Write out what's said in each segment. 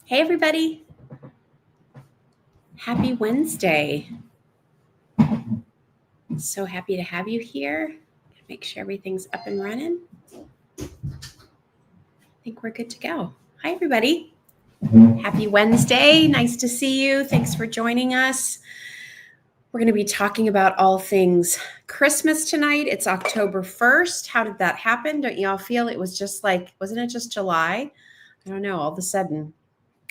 Hey, everybody. Happy Wednesday. So happy to have you here. Make sure everything's up and running. I think we're good to go. Hi, everybody. Happy Wednesday. Nice to see you. Thanks for joining us. We're going to be talking about all things Christmas tonight. It's October 1st. How did that happen? Don't you all feel it was just like, wasn't it just July? I don't know. All of a sudden,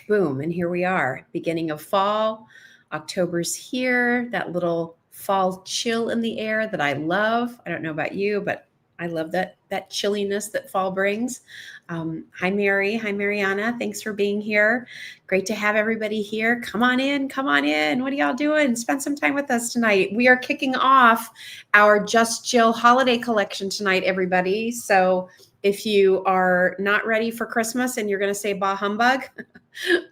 boom, and here we are, beginning of fall. October's here, that little fall chill in the air that I love. I don't know about you, but I love that chilliness that fall brings. Hi, Mary. Hi, Mariana. Thanks for being here. Great to have everybody here. Come on in. Come on in. What are y'all doing? Spend some time with us tonight. We are kicking off our Just Jill holiday collection tonight, everybody. So if you are not ready for Christmas and you're going to say bah humbug,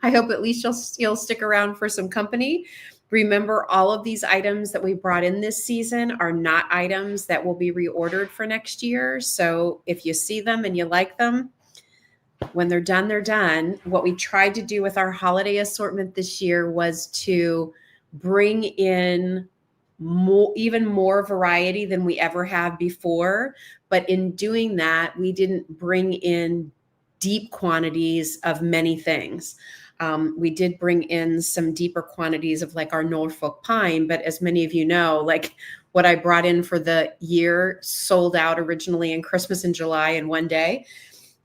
I hope at least you'll stick around for some company. Remember, all of these items that we brought in this season are not items that will be reordered for next year. So if you see them and you like them, when they're done, they're done. What we tried to do with our holiday assortment this year was to bring in even more variety than we ever have before. But in doing that, we didn't bring in deep quantities of many things. We did bring in some deeper quantities of like our Norfolk pine, but as many of you know, like what I brought in for the year sold out originally in Christmas in July in one day.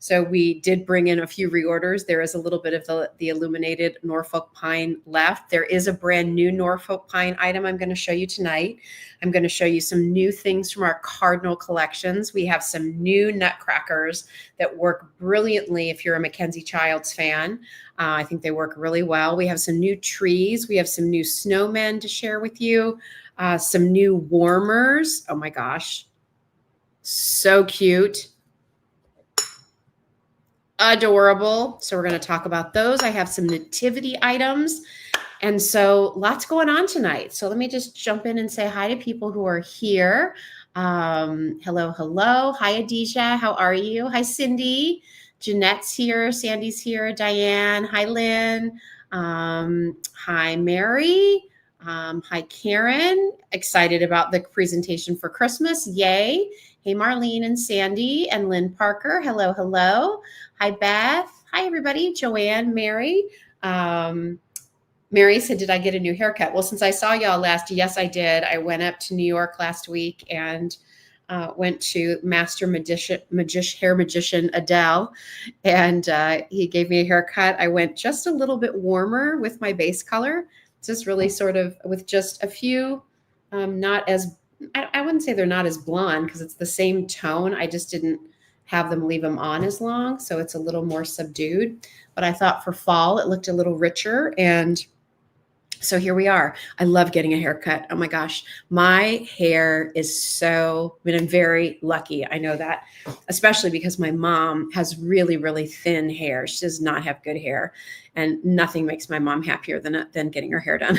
So we did bring in a few reorders. There is a little bit of the illuminated Norfolk pine left. There is a brand new Norfolk pine item I'm going to show you tonight. I'm going to show you some new things from our Cardinal collections. We have some new nutcrackers that work brilliantly if you're a Mackenzie Childs fan. I think they work really well. We have some new trees. We have some new snowmen to share with you. Some new warmers. Oh my gosh. So cute. Adorable. So we're going to talk about those. I have some nativity items. And so lots going on tonight. So let me just jump in and say hi to people who are here. Hello. Hi, Adisha. How are you? Hi, Cindy. Jeanette's here. Sandy's here. Diane. Hi, Lynn. Hi, Mary. Hi, Karen. Excited about the presentation for Christmas. Yay. Hey, Marlene and Sandy and Lynn Parker. Hello. Hi, Beth. Hi, everybody. Joanne, Mary. Mary said, did I get a new haircut? Well, since I saw y'all last, yes, I did. I went up to New York last week and went to master hair magician Adele, and he gave me a haircut. I went just a little bit warmer with my base color, just really sort of with just a few, not as, I wouldn't say they're not as blonde because it's the same tone. I just didn't have them leave them on as long. So it's a little more subdued, but I thought for fall, it looked a little richer. And so here we are. I love getting a haircut. Oh my gosh. My hair is I'm very lucky. I know that, especially because my mom has really, really thin hair. She does not have good hair, and nothing makes my mom happier than getting her hair done.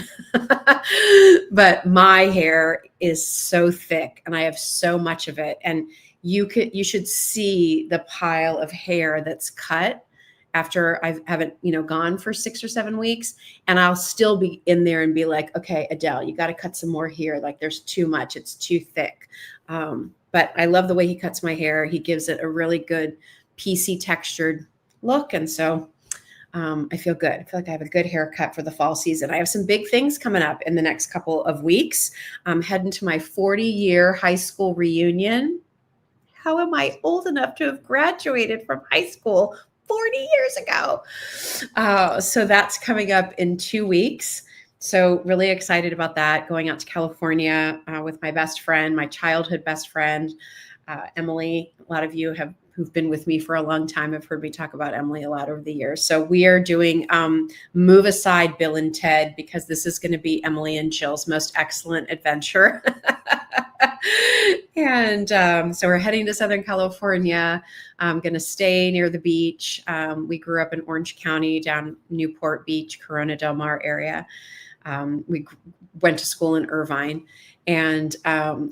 But my hair is so thick and I have so much of it. And you should see the pile of hair that's cut after I haven't, gone for 6 or 7 weeks, and I'll still be in there and be like, okay, Adele, you got to cut some more here. Like there's too much, it's too thick. But I love the way he cuts my hair. He gives it a really good piecey textured look. And so I feel good. I feel like I have a good haircut for the fall season. I have some big things coming up in the next couple of weeks. I'm heading to my 40-year high school reunion. How am I old enough to have graduated from high school 40 years ago? So that's coming up in 2 weeks. So really excited about that. Going out to California with my best friend, my childhood best friend, Emily. A lot of you who've been with me for a long time have heard me talk about Emily a lot over the years. So we are doing Move Aside, Bill and Ted, because this is going to be Emily and Jill's most excellent adventure. And so we're heading to Southern California. I'm going to stay near the beach. We grew up in Orange County, down Newport Beach, Corona Del Mar area. We went to school in Irvine. And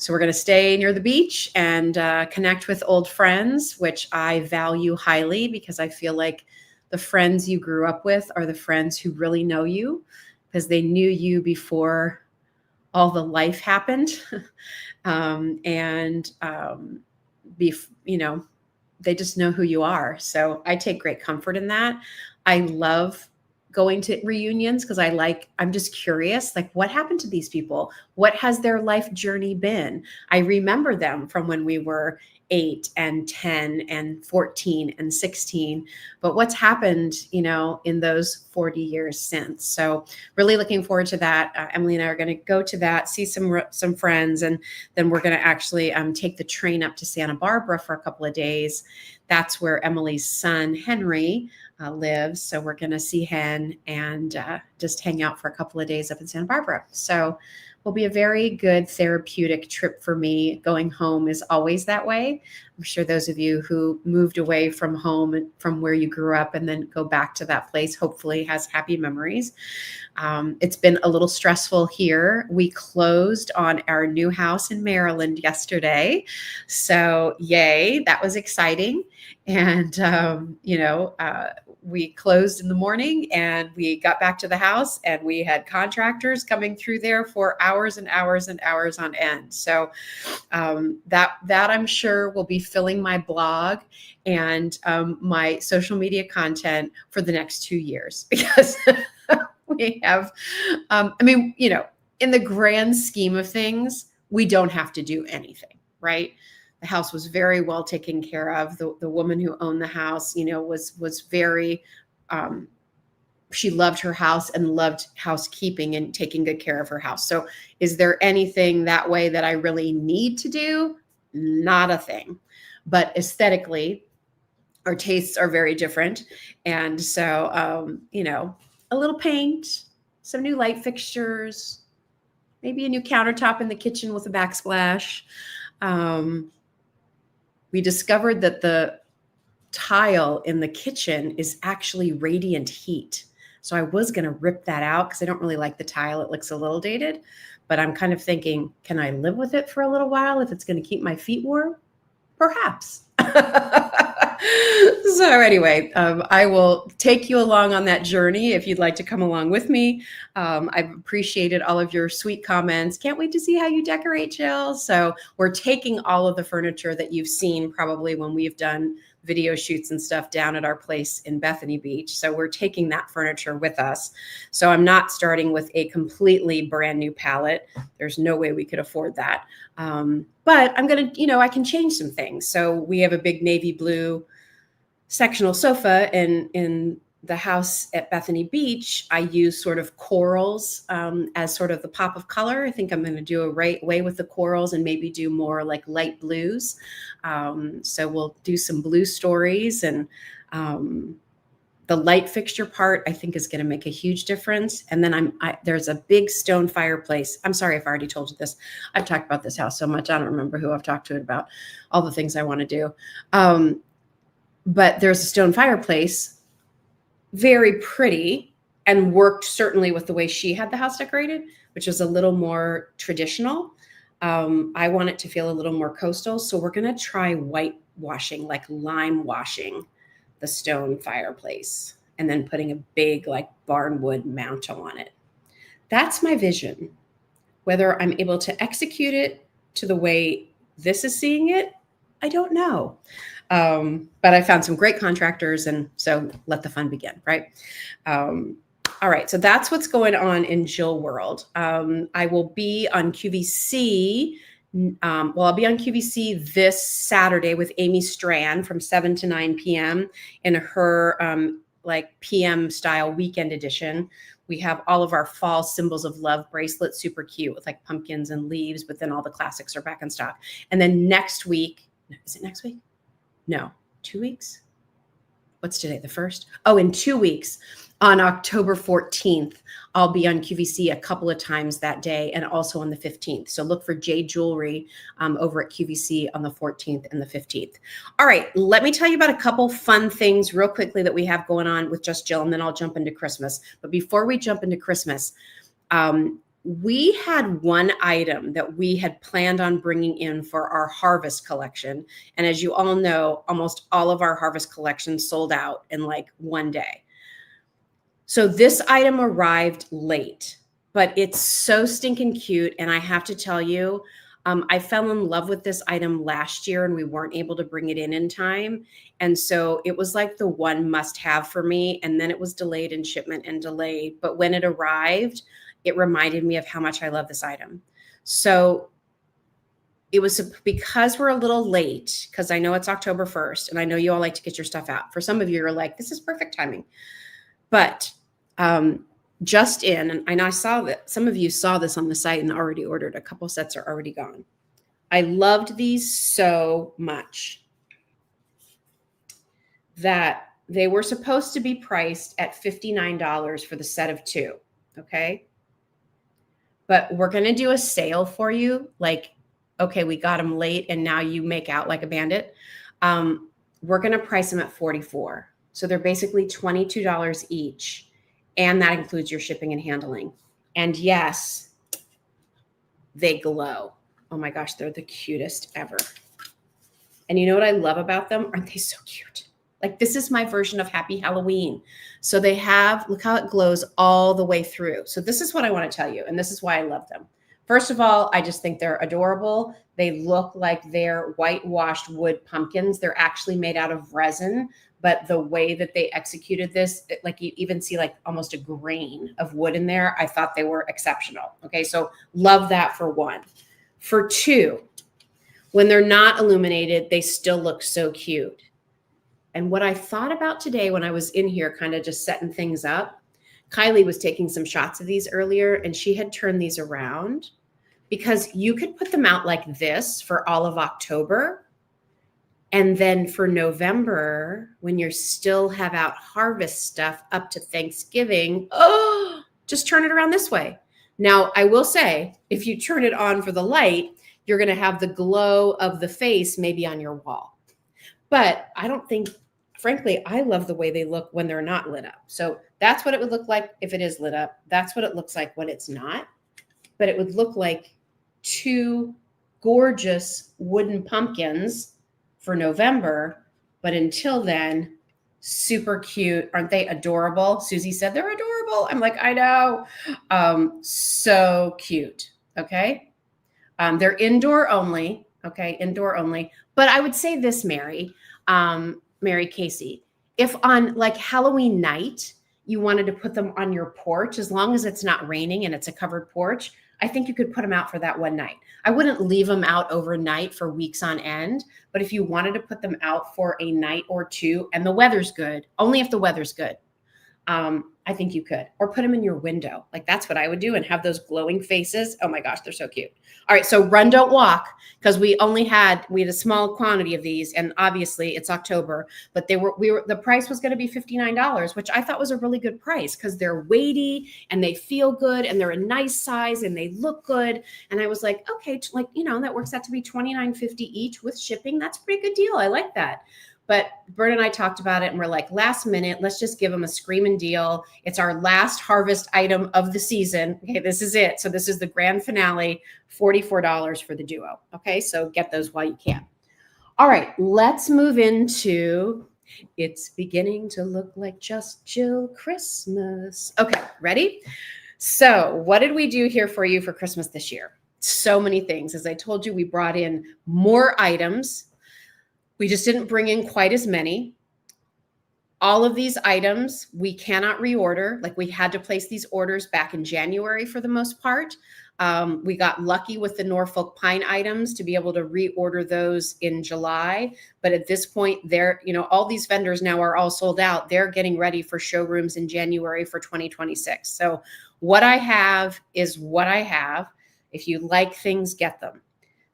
so we're going to stay near the beach and connect with old friends, which I value highly because I feel like the friends you grew up with are the friends who really know you because they knew you before all the life happened. They just know who you are. So I take great comfort in that. I love going to reunions because I'm just curious, like, what happened to these people? What has their life journey been? I remember them from when we were 8 and 10 and 14 and 16, but what's happened, in those 40 years since? So really looking forward to that. Emily and I are going to go to that, see some friends, and then we're going to actually take the train up to Santa Barbara for a couple of days. That's where Emily's son, Henry, lives. So we're going to see him and just hang out for a couple of days up in Santa Barbara. So will be a very good therapeutic trip for me. Going home is always that way. I'm sure those of you who moved away from home and from where you grew up and then go back to that place, hopefully has happy memories. It's been a little stressful here. We closed on our new house in Maryland yesterday. So yay, that was exciting. And, we closed in the morning and we got back to the house and we had contractors coming through there for hours and hours and hours on end. So that I'm sure will be filling my blog and my social media content for the next 2 years because we have, in the grand scheme of things, we don't have to do anything, right? The house was very well taken care of. The woman who owned the house, was very, she loved her house and loved housekeeping and taking good care of her house. So is there anything that way that I really need to do? Not a thing. But aesthetically, our tastes are very different. And so, a little paint, some new light fixtures, maybe a new countertop in the kitchen with a backsplash. We discovered that the tile in the kitchen is actually radiant heat. So I was going to rip that out because I don't really like the tile. It looks a little dated, but I'm kind of thinking, can I live with it for a little while if it's going to keep my feet warm? Perhaps. So anyway, I will take you along on that journey if you'd like to come along with me. I've appreciated all of your sweet comments. Can't wait to see how you decorate, Jill. So we're taking all of the furniture that you've seen probably when we've done video shoots and stuff down at our place in Bethany Beach. So we're taking that furniture with us. So I'm not starting with a completely brand new palette. There's no way we could afford that. But I'm going to, I can change some things. So we have a big navy blue sectional sofa in the house at Bethany Beach. I use sort of corals as sort of the pop of color. I think I'm going to do a right way with the corals and maybe do more like light blues. So we'll do some blue stories, and the light fixture part I think is going to make a huge difference. And then there's a big stone fireplace. I'm sorry if I already told you this. I've talked about this house so much. I don't remember who I've talked to it about all the things I want to do. But there's a stone fireplace, very pretty, and worked certainly with the way she had the house decorated, which was a little more traditional. I want it to feel a little more coastal. So we're going to try whitewashing, like lime washing the stone fireplace and then putting a big like barnwood mount on it. That's my vision. Whether I'm able to execute it to the way this is seeing it, I don't know. But I found some great contractors, and so let the fun begin, right? All right, so that's what's going on in Jill World. I will be on QVC. I'll be on QVC this Saturday with Amy Strand from 7 to 9 p.m. in her PM style weekend edition. We have all of our fall symbols of love bracelets, super cute with like pumpkins and leaves, but then all the classics are back in stock. And then next week, is it next week? No, 2 weeks. What's today? The 1st? Oh, in 2 weeks on October 14th, I'll be on QVC a couple of times that day and also on the 15th. So look for Jade Jewelry over at QVC on the 14th and the 15th. All right, let me tell you about a couple fun things real quickly that we have going on with Just Jill, and then I'll jump into Christmas. But before we jump into Christmas, we had one item that we had planned on bringing in for our harvest collection. And as you all know, almost all of our harvest collections sold out in like one day. So this item arrived late, but it's so stinking cute. And I have to tell you, I fell in love with this item last year and we weren't able to bring it in time. And so it was like the one must have for me. And then it was delayed in shipment and delayed. But when it arrived, it reminded me of how much I love this item. So it was because we're a little late, because I know it's October 1st and I know you all like to get your stuff out. For some of you are like, this is perfect timing. But just in, and I saw that some of you saw this on the site and already ordered. A couple sets are already gone. I loved these so much that they were supposed to be priced at $59 for the set of 2. Okay. But we're going to do a sale for you. Like, okay, we got them late and now you make out like a bandit. We're going to price them at $44. So they're basically $22 each. And that includes your shipping and handling. And yes, they glow. Oh my gosh, they're the cutest ever. And you know what I love about them? Aren't they so cute? Like, this is my version of Happy Halloween. So they have, look how it glows all the way through. So this is what I want to tell you. And this is why I love them. First of all, I just think they're adorable. They look like they're whitewashed wood pumpkins. They're actually made out of resin. But the way that they executed this, like you even see like almost a grain of wood in there. I thought they were exceptional. Okay, so love that for 1. For 2, when they're not illuminated, they still look so cute. And what I thought about today when I was in here kind of just setting things up, Kylie was taking some shots of these earlier and she had turned these around because you could put them out like this for all of October. And then for November, when you still have out harvest stuff up to Thanksgiving, just turn it around this way. Now, I will say, if you turn it on for the light, you're going to have the glow of the face maybe on your wall. But I don't think, frankly, I love the way they look when they're not lit up. So that's what it would look like if it is lit up. That's what it looks like when it's not. But it would look like 2 gorgeous wooden pumpkins for November, but until then, super cute. Aren't they adorable? Susie said they're adorable. I'm like, I know. So cute. Okay. They're indoor only. Okay. Indoor only. But I would say this, Mary Casey, if on like Halloween night, you wanted to put them on your porch, as long as it's not raining and it's a covered porch, I think you could put them out for that one night. I wouldn't leave them out overnight for weeks on end, but if you wanted to put them out for a night or 2 and the weather's good, only if the weather's good, I think you could. Or put them in your window. Like, that's what I would do, and have those glowing faces. Oh my gosh, they're so cute. All right, so run, don't walk, because we had a small quantity of these, and obviously it's October, but the price was going to be $59, which I thought was a really good price because they're weighty and they feel good and they're a nice size and they look good. And I was like, okay, like, that works out to be $29.50 each with shipping. That's a pretty good deal. I like that. But Bert and I talked about it and we're like, last minute, let's just give them a screaming deal. It's our last harvest item of the season. Okay, this is it. So this is the grand finale, $44 for the duo. Okay, so get those while you can. All right, let's move into It's Beginning to Look Like Just Jill Christmas. Okay, ready? So what did we do here for you for Christmas this year? So many things. As I told you, we brought in more items. We just didn't bring in quite as many. All of these items, we cannot reorder. Like, we had to place these orders back in January for the most part. We got lucky with the Norfolk Pine items to be able to reorder those in July. But at this point, all these vendors now are all sold out. They're getting ready for showrooms in January for 2026. So what I have is what I have. If you like things, get them.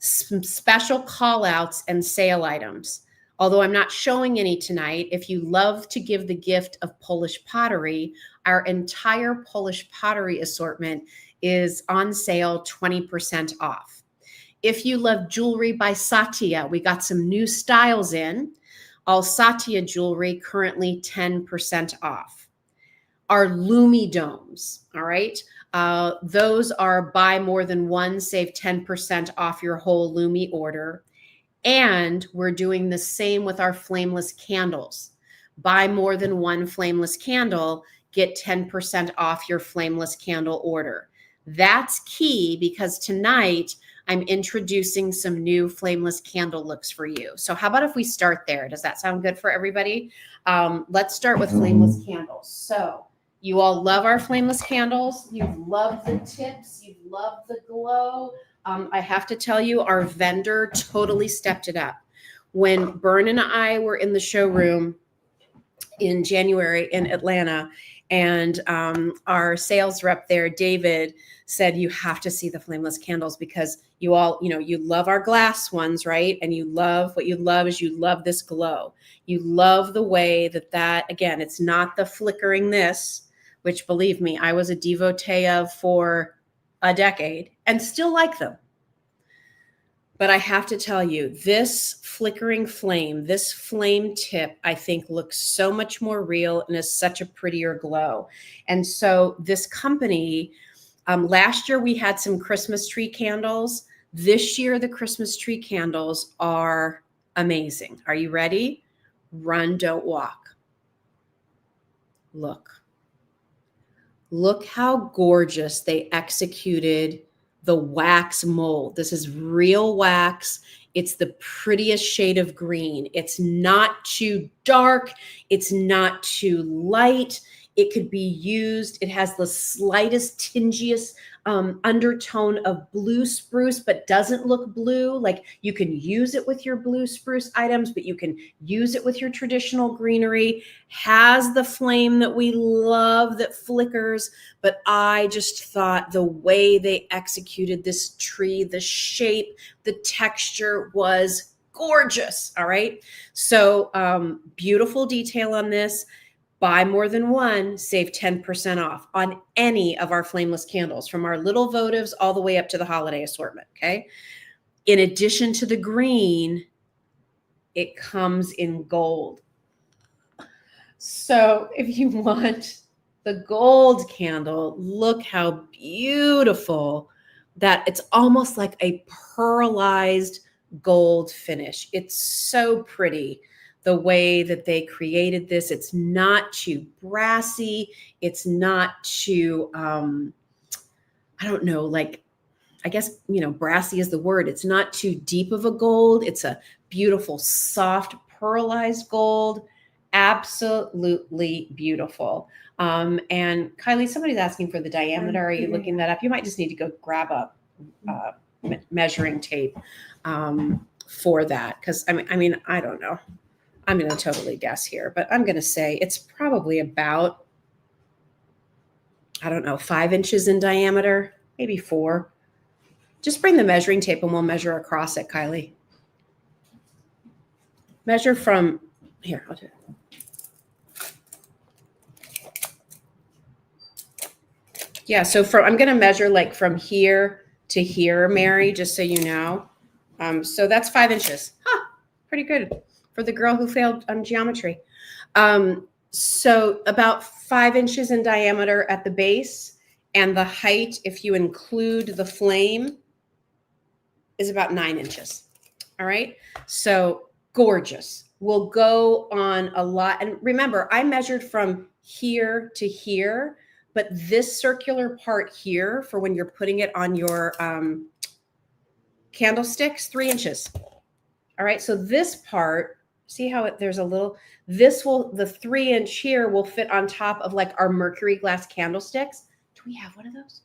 Some special call outs and sale items. Although I'm not showing any tonight, if you love to give the gift of Polish pottery, our entire Polish pottery assortment is on sale 20% off. If you love jewelry by Satya, we got some new styles in. All Satya jewelry currently 10% off. Our Lumi domes, all right? Those are buy more than one, save 10% off your whole Lumi order. And we're doing the same with our flameless candles. Buy more than one flameless candle, get 10% off your flameless candle order. That's key because tonight I'm introducing some new flameless candle looks for you. So how about if we start there? Does that sound good for everybody? Let's start with flameless candles. So you all love our flameless candles. You've loved the tips. You've loved the glow. I have to tell you, our vendor totally stepped it up. When Bern and I were in the showroom in January in Atlanta, and our sales rep there, David, said, you have to see the flameless candles because you all, you love our glass ones, right? And you love, what you love is you love this glow. You love the way that, again, it's not the flickering this, which believe me, I was a devotee of for a decade and still like them. But I have to tell you, this flickering flame, this flame tip, I think looks so much more real and is such a prettier glow. And so this company, last year we had some Christmas tree candles. This year, the Christmas tree candles are amazing. Are you ready? Run, don't walk. Look how gorgeous they executed the wax mold. This is real wax. It's the prettiest shade of green. It's not too dark. It's not too light. It could be used. It has the slightest tingiest undertone of blue spruce, but doesn't look blue. Like you can use it with your blue spruce items, but you can use it with your traditional greenery. Has the flame that we love that flickers, but I just thought the way they executed this tree, the shape, the texture was gorgeous. All right. So beautiful detail on this. Buy more than one, save 10% off on any of our flameless candles, from our little votives all the way up to the holiday assortment, okay? In addition to the green, it comes in gold. So if you want the gold candle, look how beautiful that it's almost like a pearlized gold finish. It's so pretty. The way that they created this, it's not too brassy. It's not too, I don't know, like, I guess, brassy is the word. It's not too deep of a gold. It's a beautiful, soft, pearlized gold. Absolutely beautiful. And Kylie, somebody's asking for the diameter. Are you looking that up? You might just need to go grab a measuring tape for that. Because, I mean, I don't know. I'm going to totally guess here, but I'm going to say it's probably about, 5 inches in diameter, maybe 4. Just bring the measuring tape and we'll measure across it, Kylie. Measure from here. I'll do it. Yeah, so I'm going to measure like from here to here, Mary, just so you know. So that's 5 inches. Huh, pretty good for the girl who failed geometry. So about 5 inches in diameter at the base, and the height, if you include the flame, is about 9 inches. All right, so gorgeous. We'll go on a lot. And remember, I measured from here to here, but this circular part here for when you're putting it on your candlesticks, 3 inches. All right, so this part, see how there's a little, the 3-inch here will fit on top of like our mercury glass candlesticks. Do we have one of those?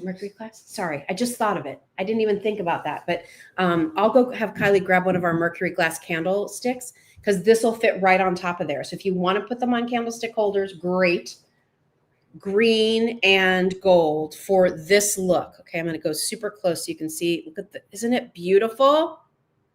Mercury glass? Sorry, I just thought of it. I didn't even think about that, but I'll go have Kylie grab one of our mercury glass candlesticks because this will fit right on top of there. So if you want to put them on candlestick holders, great. Green and gold for this look. Okay, I'm going to go super close so you can see. Look at isn't it beautiful?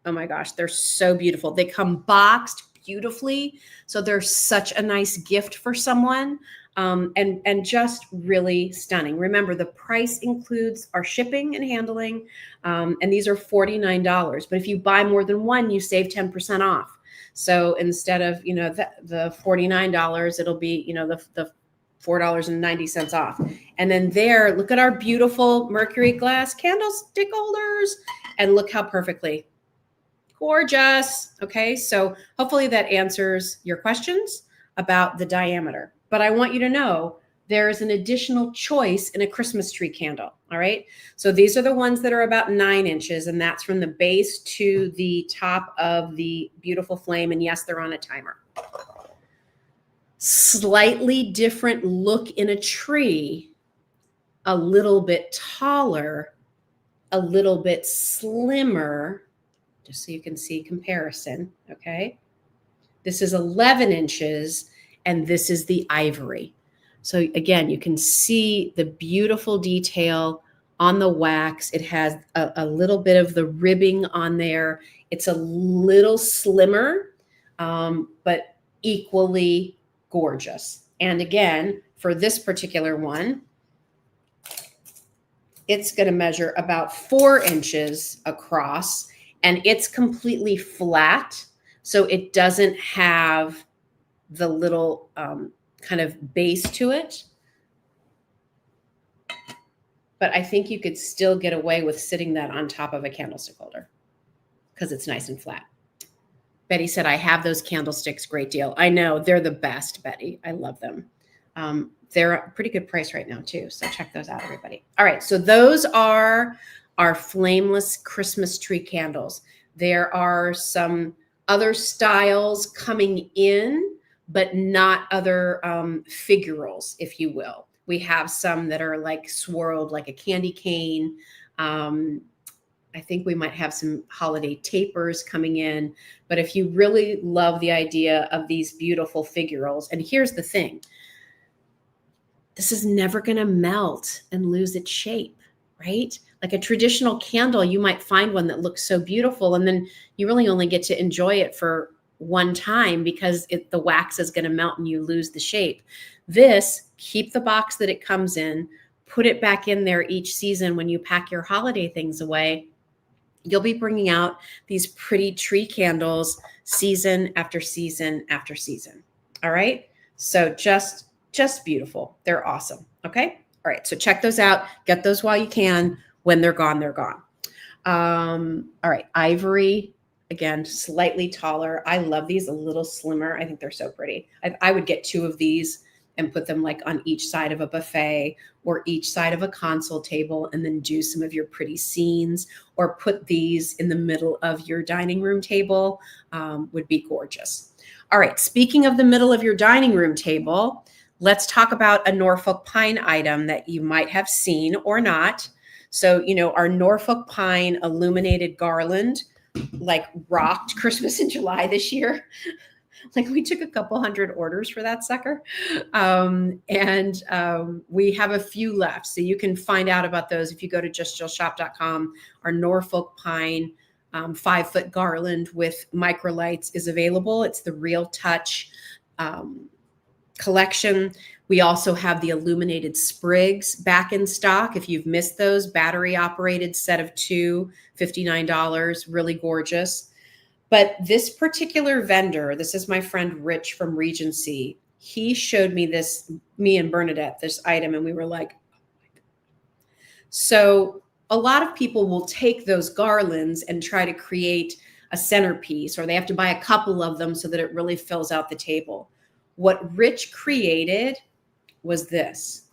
Oh my gosh, they're so beautiful. They come boxed beautifully. So they're such a nice gift for someone and just really stunning. Remember, the price includes our shipping and handling, and these are $49. But if you buy more than one, you save 10% off. So instead of, the $49, it'll be, the $4.90 off. And then there, look at our beautiful mercury glass candlestick holders, and look how perfectly gorgeous. Okay, so hopefully that answers your questions about the diameter. But I want you to know there is an additional choice in a Christmas tree candle. All right, so these are the ones that are about 9 inches, and that's from the base to the top of the beautiful flame. And yes, they're on a timer. Slightly different look in a tree, a little bit taller, a little bit slimmer, just so you can see comparison. Okay, this is 11 inches, and this is the ivory. So again, you can see the beautiful detail on the wax. It has a little bit of the ribbing on there. It's a little slimmer, but equally gorgeous. And again, for this particular one, it's going to measure about 4 inches across, and it's completely flat. So it doesn't have the little kind of base to it. But I think you could still get away with sitting that on top of a candlestick holder because it's nice and flat. Betty said, I have those candlesticks. Great deal. I know. They're the best, Betty. I love them. They're a pretty good price right now, too. So check those out, everybody. All right. So those are our flameless Christmas tree candles. There are some other styles coming in, but not other figurals, if you will. We have some that are like swirled like a candy cane. I think we might have some holiday tapers coming in. But if you really love the idea of these beautiful figurals, and here's the thing, this is never going to melt and lose its shape, right? Like a traditional candle, you might find one that looks so beautiful, and then you really only get to enjoy it for one time because the wax is going to melt and you lose the shape. This, keep the box that it comes in, put it back in there each season when you pack your holiday things away. You'll be bringing out these pretty tree candles season after season after season. All right. So just beautiful. They're awesome. Okay. All right. So check those out. Get those while you can. When they're gone, they're gone. All right. Ivory, again, slightly taller. I love these, a little slimmer. I think they're so pretty. I would get 2 of these and put them like on each side of a buffet or each side of a console table, and then do some of your pretty scenes, or put these in the middle of your dining room table. Would be gorgeous. All right. Speaking of the middle of your dining room table, let's talk about a Norfolk pine item that you might have seen or not. So, our Norfolk pine illuminated garland like rocked Christmas in July this year. Like we took a couple hundred orders for that sucker. And we have a few left. So you can find out about those if you go to justjillshop.com. Our Norfolk pine 5-foot garland with microlights is available. It's the Real Touch collection. We also have the illuminated sprigs back in stock. If you've missed those, battery operated set of 2, $59, really gorgeous. But this particular vendor, this is my friend Rich from Regency. He showed me this, me and Bernadette, this item, and we were like, oh my God. So a lot of people will take those garlands and try to create a centerpiece, or they have to buy a couple of them so that it really fills out the table. What Rich created was this.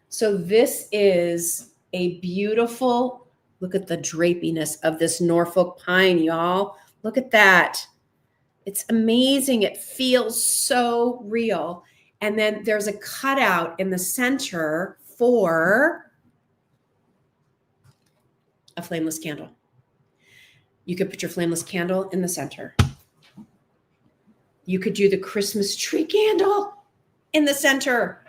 So this is a beautiful, look at the drapiness of this Norfolk pine, y'all. Look at that. It's amazing. It feels so real. And then there's a cutout in the center for a flameless candle. You could put your flameless candle in the center. You could do the Christmas tree candle in the center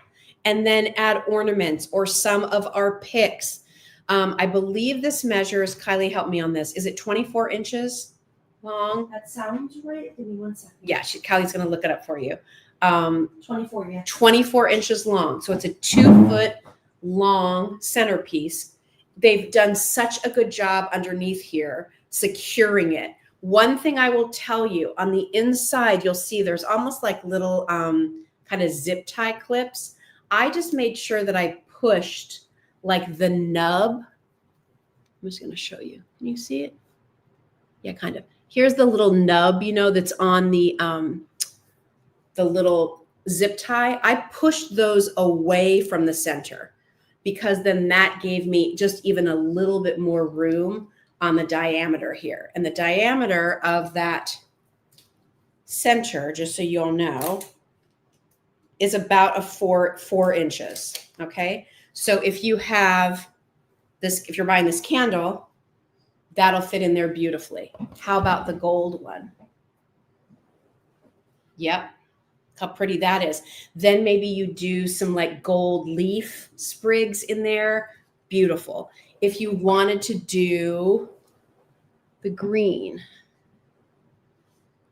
and then add ornaments or some of our picks. I believe this measures, Kylie, help me on this. Is it 24 inches long? That sounds right. Give me 1 second. Yeah, Kylie's going to look it up for you. 24, yeah. 24 inches long. So it's a 2-foot long centerpiece. They've done such a good job underneath here, securing it. One thing I will tell you, on the inside, you'll see there's almost like little kind of zip tie clips. I just made sure that I pushed like the nub. I'm just going to show you. Can you see it? Yeah, kind of. Here's the little nub, that's on the little zip tie. I pushed those away from the center because then that gave me just even a little bit more room on the diameter here. And the diameter of that center, just so you all know, is about 4 inches. Okay. So if you have this, if you're buying this candle, that'll fit in there beautifully. How about the gold one? Yep. How pretty that is. Then maybe you do some like gold leaf sprigs in there. Beautiful. If you wanted to do the green,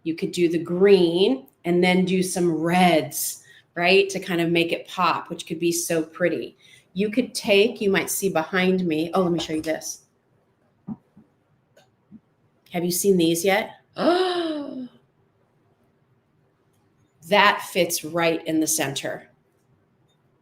you could do the green and then do some reds, right? To kind of make it pop, which could be so pretty. You could take, you might see behind me. Oh, let me show you this. Have you seen these yet? Oh, that fits right in the center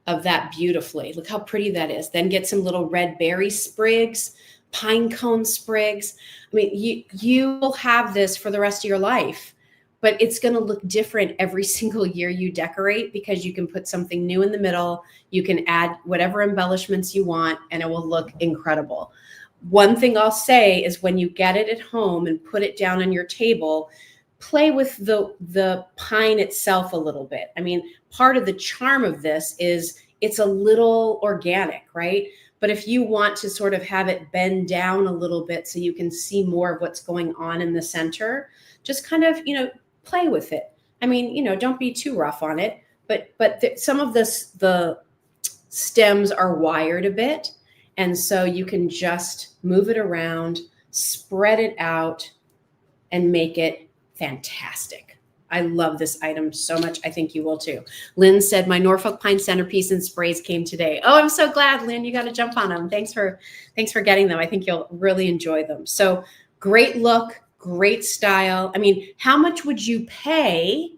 of that beautifully. Look how pretty that is. Then get some little red berry sprigs, pine cone sprigs. I mean, you will have this for the rest of your life, but it's going to look different every single year you decorate because you can put something new in the middle. You can add whatever embellishments you want, and it will look incredible. One thing I'll say is when you get it at home and put it down on your table, play with the pine itself a little bit. I mean, part of the charm of this is it's a little organic, right? But if you want to sort of have it bend down a little bit so you can see more of what's going on in the center, just kind of, play with it. I mean, don't be too rough on it, but some of the stems are wired a bit. And so you can just move it around, spread it out, and make it fantastic. I love this item so much. I think you will too. Lynn said, my Norfolk pine centerpiece and sprays came today. Oh, I'm so glad, Lynn. You got to jump on them. Thanks for getting them. I think you'll really enjoy them. So great look, great style. I mean, how much would you pay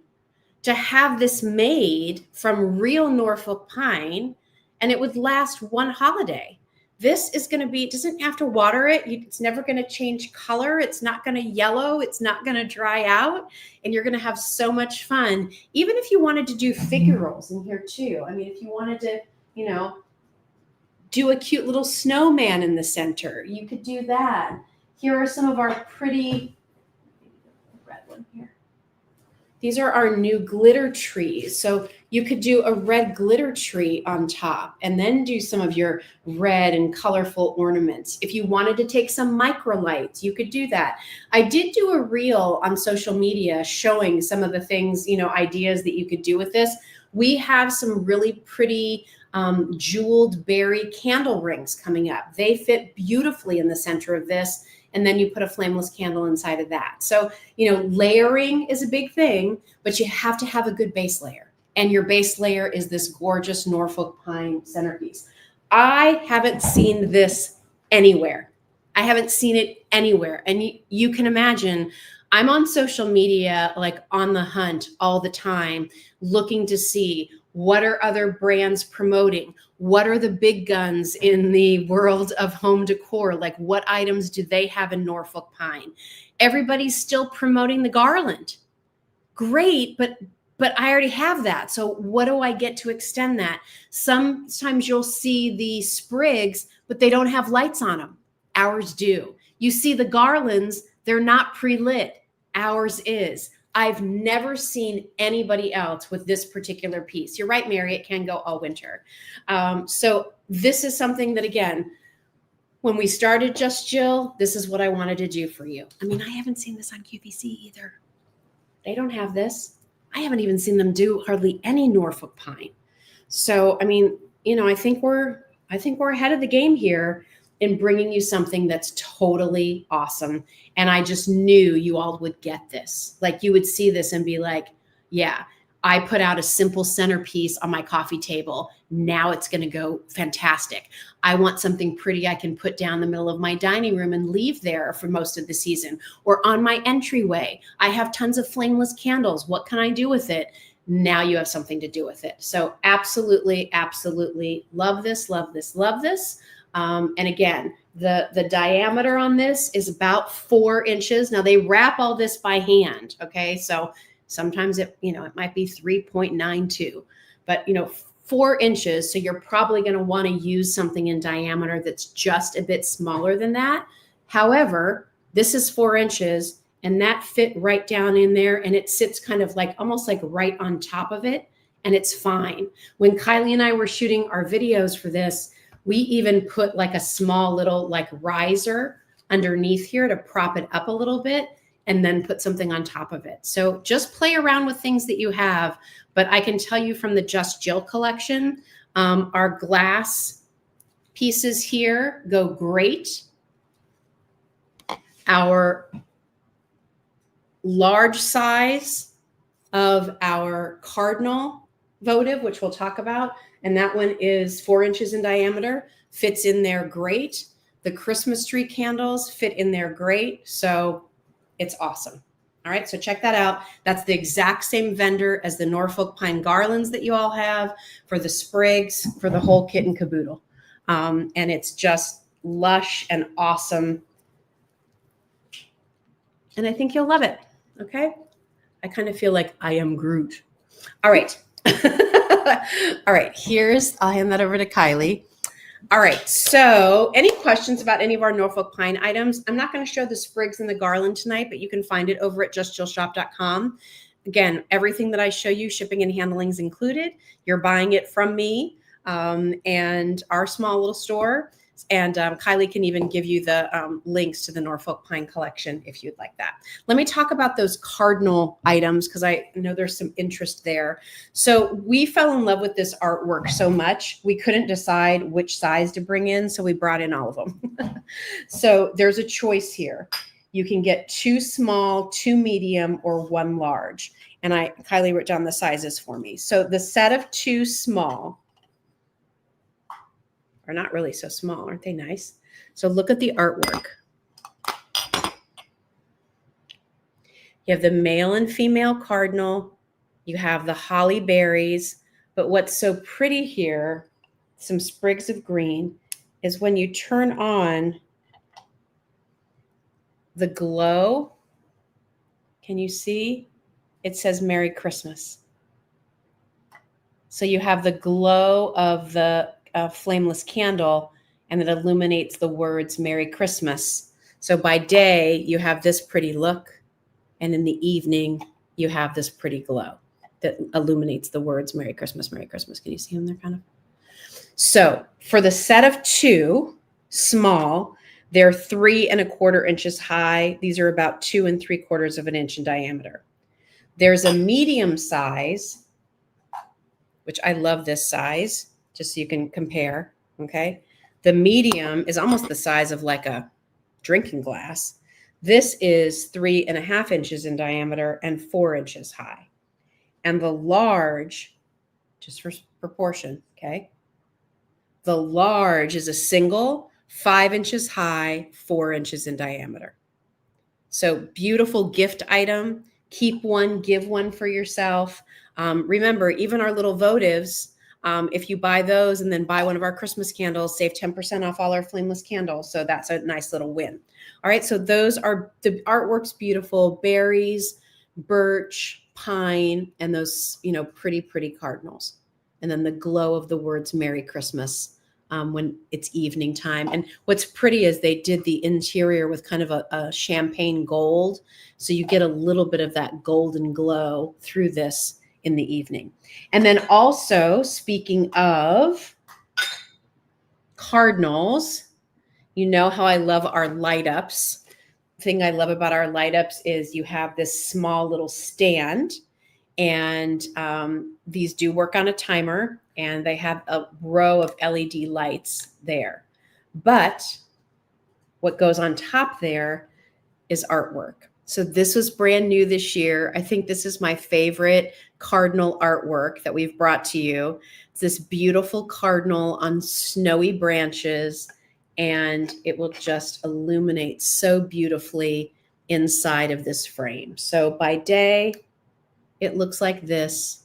to have this made from real Norfolk pine and it would last one holiday? This is going to be, doesn't have to water it. It's never going to change color. It's not going to yellow. It's not going to dry out. And you're going to have so much fun. Even if you wanted to do figurals in here too. I mean, if you wanted to, do a cute little snowman in the center, you could do that. Here are some of our pretty, red one here. These are our new glitter trees. So you could do a red glitter tree on top and then do some of your red and colorful ornaments. If you wanted to take some micro lights, you could do that. I did do a reel on social media showing some of the things, ideas that you could do with this. We have some really pretty jeweled berry candle rings coming up. They fit beautifully in the center of this. And then you put a flameless candle inside of that. So, layering is a big thing, but you have to have a good base layer. And your base layer is this gorgeous Norfolk pine centerpiece. I haven't seen this anywhere. I haven't seen it anywhere. And you can imagine, I'm on social media, like on the hunt all the time, looking to see what are other brands promoting? What are the big guns in the world of home decor? Like what items do they have in Norfolk pine? Everybody's still promoting the garland. Great, but I already have that. So what do I get to extend that? Sometimes you'll see the sprigs, but they don't have lights on them. Ours do. You see the garlands, they're not pre-lit. Ours is. I've never seen anybody else with this particular piece. You're right, Mary, it can go all winter. So this is something that, again, when we started Just Jill, this is what I wanted to do for you. I mean, I haven't seen this on QVC either. They don't have this. I haven't even seen them do hardly any Norfolk pine. So, I mean, I think we're ahead of the game here in bringing you something that's totally awesome. And I just knew you all would get this. Like you would see this and be like, yeah, I put out a simple centerpiece on my coffee table. Now it's going to go fantastic. I want something pretty I can put down the middle of my dining room and leave there for most of the season. Or on my entryway, I have tons of flameless candles. What can I do with it? Now you have something to do with it. So absolutely, absolutely love this, love this, love this. And again, the diameter on this is about 4 inches. Now they wrap all this by hand. Okay. So sometimes it might be 3.92, but 4 inches. So you're probably going to want to use something in diameter that's just a bit smaller than that. However, this is 4 inches. And that fit right down in there, and it sits kind of like almost like right on top of it, and it's fine. When Kylie and I were shooting our videos for this, we even put like a small little like riser underneath here to prop it up a little bit and then put something on top of it. So just play around with things that you have. But I can tell you from the Just Jill collection, our glass pieces here go great. Our large size of our cardinal votive, which we'll talk about, and that one is 4 inches in diameter, fits in there great. The Christmas tree candles fit in there great. So it's awesome. All right, so check that out. That's the exact same vendor as the Norfolk pine garlands that you all have, for the sprigs, for the whole kit and caboodle. And it's just lush and awesome. And I think you'll love it. Okay. I kind of feel like I am Groot. All right. All right. I'll hand that over to Kylie. All right. So any questions about any of our Norfolk pine items? I'm not going to show the sprigs and the garland tonight, but you can find it over at justjillshop.com. Again, everything that I show you, shipping and handling is included. You're buying it from me and our small little store. And Kylie can even give you the links to the Norfolk Pine collection if you'd like that. Let me talk about those cardinal items because I know there's some interest there. So we fell in love with this artwork so much, we couldn't decide which size to bring in. So we brought in all of them. So there's a choice here. You can get 2 small, 2 medium, or 1 large. And Kylie wrote down the sizes for me. So the set of 2 small are not really so small. Aren't they nice? So look at the artwork. You have the male and female cardinal. You have the holly berries. But what's so pretty here, some sprigs of green, is when you turn on the glow, can you see? It says Merry Christmas. So you have the glow of the flameless candle, and it illuminates the words Merry Christmas. So by day, you have this pretty look, and in the evening, you have this pretty glow that illuminates the words Merry Christmas, Merry Christmas. Can you see them there kind of? So for the set of 2 small, they're 3 1/4 inches high. These are about 2 3/4 of an inch in diameter. There's a medium size, which I love this size, just so you can compare, okay? The medium is almost the size of like a drinking glass. This is 3 1/2 inches in diameter and 4 inches high. And the large, just for proportion, okay? The large is a single, 5 inches high, 4 inches in diameter. So beautiful gift item. Keep one, give one for yourself. Remember, even our little votives, if you buy those and then buy one of our Christmas candles, save 10% off all our flameless candles. So that's a nice little win. All right. So those are, the artwork's beautiful. Berries, birch, pine, and those, pretty, pretty cardinals. And then the glow of the words Merry Christmas when it's evening time. And what's pretty is they did the interior with kind of a champagne gold. So you get a little bit of that golden glow through this in the evening. And then also, speaking of cardinals, you know how I love our light ups. The thing I love about our light ups is you have this small little stand, and these do work on a timer, and they have a row of LED lights there. But what goes on top there is artwork. So this was brand new this year. I think this is my favorite cardinal artwork that we've brought to you. It's this beautiful cardinal on snowy branches, and it will just illuminate so beautifully inside of this frame. So by day, it looks like this.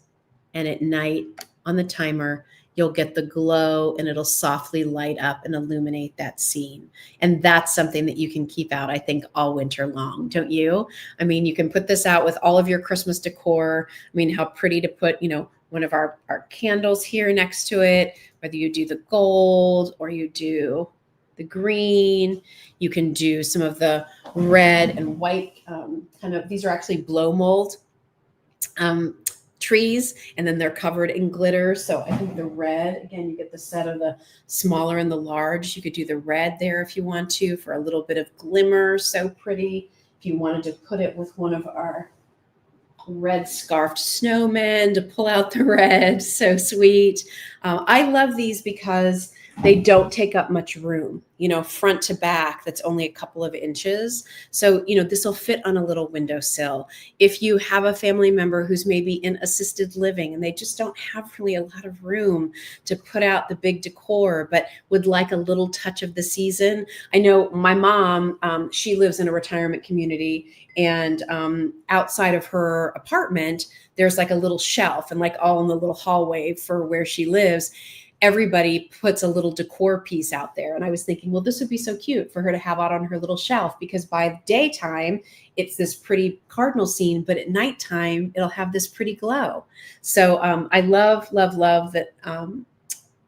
And at night on the timer, you'll get the glow and it'll softly light up and illuminate that scene. And that's something that you can keep out, I think, all winter long, don't you? I mean, you can put this out with all of your Christmas decor. I mean, how pretty to put, one of our candles here next to it, whether you do the gold or you do the green. You can do some of the red and white these are actually blow mold trees, and then they're covered in glitter. So I think the red, again, you get the set of the smaller and the large. You could do the red there if you want to for a little bit of glimmer. So pretty. If you wanted to put it with one of our red scarfed snowmen to pull out the red, so sweet. I love these because they don't take up much room, front to back. That's only a couple of inches. So, this will fit on a little windowsill. If you have a family member who's maybe in assisted living and they just don't have really a lot of room to put out the big decor, but would like a little touch of the season. I know my mom, she lives in a retirement community, and outside of her apartment, there's like a little shelf, and like all in the little hallway for where she lives, everybody puts a little decor piece out there. And I was thinking, well, this would be so cute for her to have out on her little shelf, because by daytime, it's this pretty cardinal scene, but at nighttime, it'll have this pretty glow. So I love, love, love that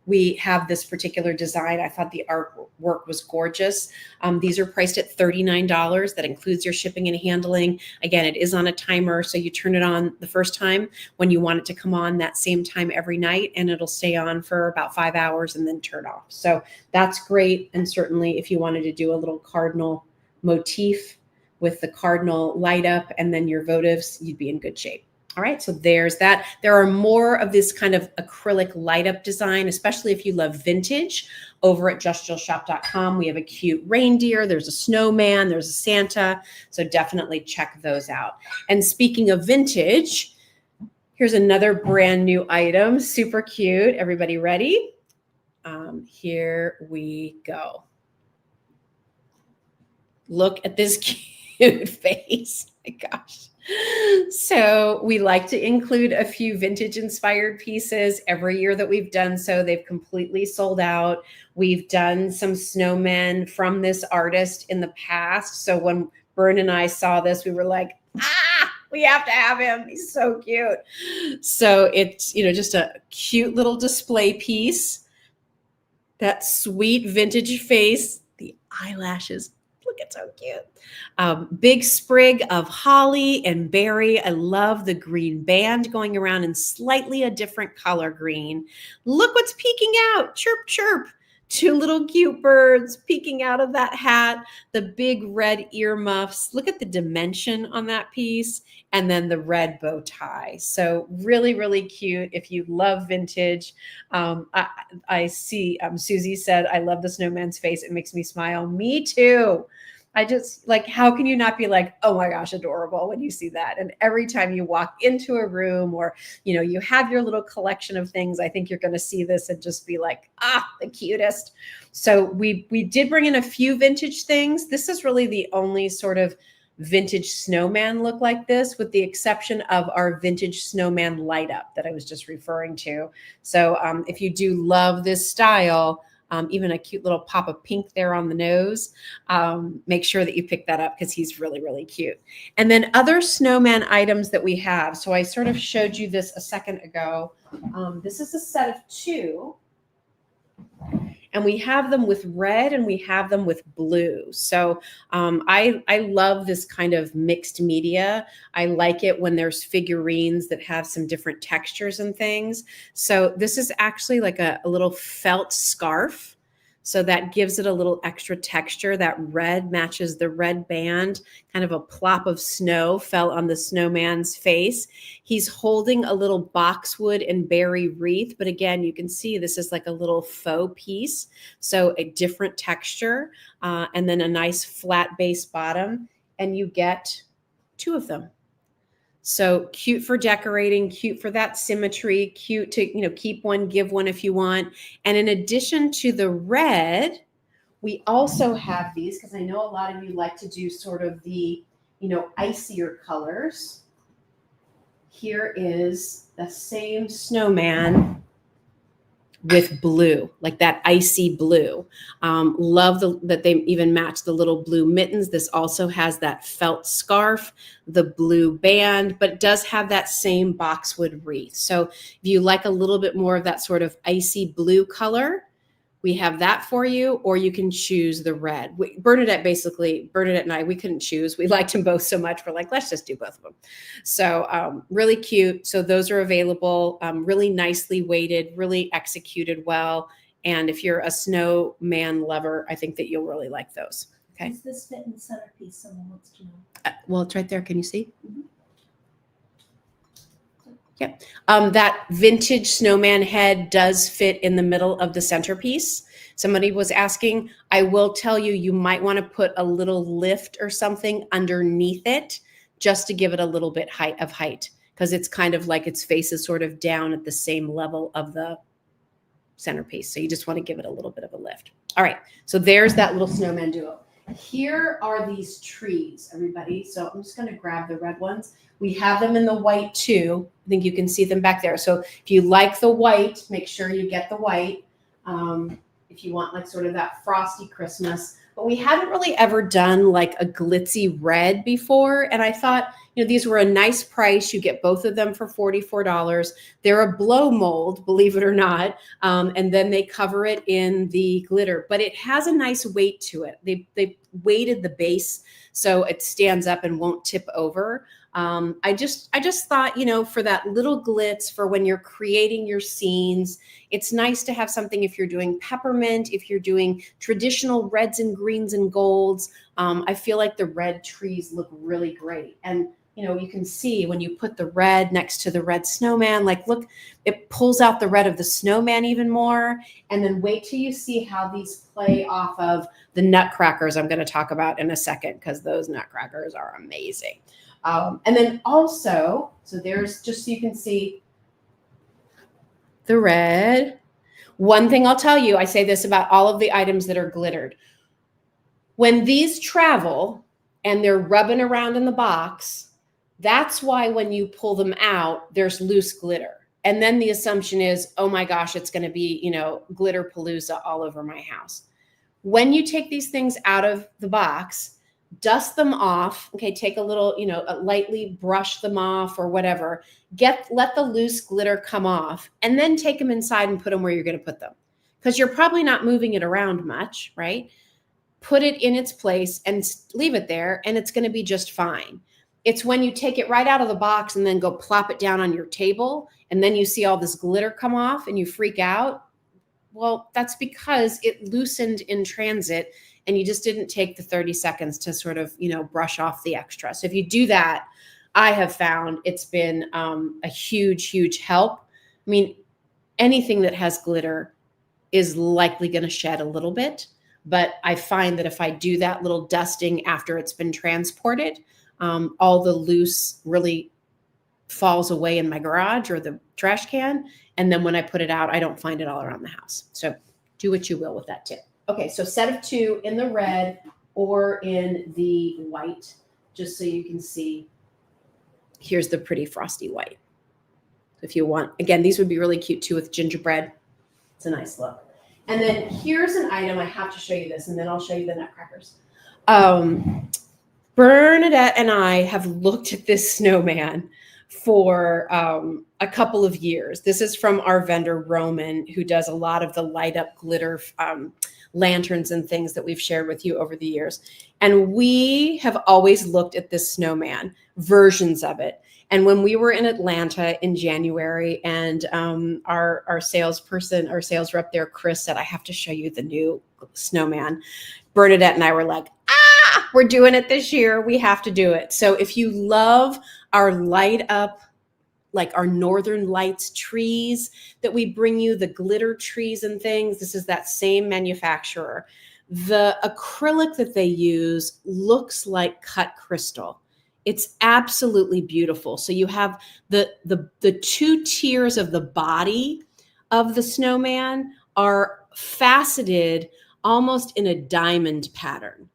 we have this particular design. I thought the artwork was gorgeous. These are priced at $39. That includes your shipping and handling. Again, it is on a timer, so you turn it on the first time when you want it to come on that same time every night, and it'll stay on for about 5 hours and then turn off. So that's great. And certainly if you wanted to do a little cardinal motif with the cardinal light up and then your votives, you'd be in good shape. All right, so there's that. There are more of this kind of acrylic light up design, especially if you love vintage, over at justjillshop.com. We have a cute reindeer, there's a snowman, there's a Santa. So definitely check those out. And speaking of vintage, here's another brand new item, super cute. Everybody ready? Here we go. Look at this cute face. My gosh. So we like to include a few vintage inspired pieces every year that we've done so. They've completely sold out. We've done some snowmen from this artist in the past. So when Bern and I saw this, we were like, we have to have him. He's so cute. So it's, just a cute little display piece. That sweet vintage face, the eyelashes. Look, it's so cute. Big sprig of holly and berry. I love the green band going around in slightly a different color green. Look what's peeking out. Chirp, chirp. 2 little cute birds peeking out of that hat. The big red earmuffs. Look at the dimension on that piece. And then the red bow tie. So really, really cute. If you love vintage, I see Susie said, I love the snowman's face. It makes me smile. Me too. I just how can you not be like, oh my gosh, adorable when you see that? And every time you walk into a room or, you have your little collection of things, I think you're going to see this and just be like, the cutest. So we did bring in a few vintage things. This is really the only sort of vintage snowman look like this, with the exception of our vintage snowman light up that I was just referring to. So if you do love this style, even a cute little pop of pink there on the nose, make sure that you pick that up because he's really, really cute. And then other snowman items that we have. So I sort of showed you this a second ago. This is a set of 2. And we have them with red and we have them with blue. So I love this kind of mixed media. I like it when there's figurines that have some different textures and things. So this is actually like a little felt scarf. So that gives it a little extra texture. That red matches the red band. Kind of a plop of snow fell on the snowman's face. He's holding a little boxwood and berry wreath. But again, you can see this is like a little faux piece. So a different texture and then a nice flat base bottom. And you get 2 of them. So cute for decorating, cute for that symmetry, cute to, keep one, give one if you want. And in addition to the red, we also have these, because I know a lot of you like to do sort of the, icier colors. here is the same snowman with blue, like that icy blue. Love that they even match the little blue mittens. This also has that felt scarf, the blue band, but does have that same boxwood wreath. So if you like a little bit more of that sort of icy blue color, we have that for you, or you can choose the red. Bernadette and I, we couldn't choose. We liked them both so much. We're like, let's just do both of them. So really cute. So those are available, really nicely weighted, really executed well. And if you're a snowman lover, I think that you'll really like those. Okay. Does this fit in the centerpiece? Someone wants to know. Well, it's right there. Can you see? Mm-hmm. Yep. That vintage snowman head does fit in the middle of the centerpiece. Somebody was asking. I will tell you, you might want to put a little lift or something underneath it just to give it a little bit of height, because it's kind of like its face is sort of down at the same level of the centerpiece. So you just want to give it a little bit of a lift. All right. So there's that little snowman duo. Here are these trees, everybody. So I'm just going to grab the red ones. We have them in the white too. I think you can see them back there. So if you like the white, make sure you get the white. If you want like sort of that frosty Christmas, but we hadn't really ever done like a glitzy red before. And I thought, these were a nice price. You get both of them for $44. They're a blow mold, believe it or not. And then they cover it in the glitter, but it has a nice weight to it. They weighted the base so it stands up and won't tip over. I just thought, for that little glitz, for when you're creating your scenes, it's nice to have something if you're doing peppermint, if you're doing traditional reds and greens and golds. I feel like the red trees look really great. And, you can see when you put the red next to the red snowman, like, look, it pulls out the red of the snowman even more. And then wait till you see how these play off of the nutcrackers I'm going to talk about in a second, because those nutcrackers are amazing. And then also, so there's, just so you can see the red. One thing I'll tell you, I say this about all of the items that are glittered. When these travel and they're rubbing around in the box, that's why when you pull them out, there's loose glitter. And then the assumption is, oh my gosh, it's going to be, glitter palooza all over my house. When you take these things out of the box, dust them off. Okay, take a little, lightly brush them off or whatever. Let the loose glitter come off, and then take them inside and put them where you're going to put them, because you're probably not moving it around much, right? Put it in its place and leave it there, and it's going to be just fine. It's when you take it right out of the box and then go plop it down on your table, and then you see all this glitter come off and you freak out. Well, that's because it loosened in transit and you just didn't take the 30 seconds to sort of, brush off the extra. So if you do that, I have found it's been a huge, huge help. I mean, anything that has glitter is likely going to shed a little bit, but I find that if I do that little dusting after it's been transported, all the loose really falls away in my garage or the trash can. And then when I put it out, I don't find it all around the house. So do what you will with that tip. Okay, so set of 2 in the red or in the white, just so you can see. Here's the pretty frosty white. If you want, again, these would be really cute too with gingerbread. It's a nice look. And then here's an item, I have to show you this, and then I'll show you the nutcrackers. Bernadette and I have looked at this snowman for a couple of years. This is from our vendor, Roman, who does a lot of the light up glitter lanterns and things that we've shared with you over the years. And we have always looked at this snowman, versions of it. And when we were in Atlanta in January, and our salesperson, our sales rep there, Chris, said, I have to show you the new snowman, Bernadette and I were like, we're doing it this year. We have to do it. So if you love our light up, like our Northern Lights trees that we bring you, the glitter trees and things, this is that same manufacturer. The acrylic that they use looks like cut crystal. It's absolutely beautiful. So you have the 2 tiers of the body of the snowman are faceted almost in a diamond pattern.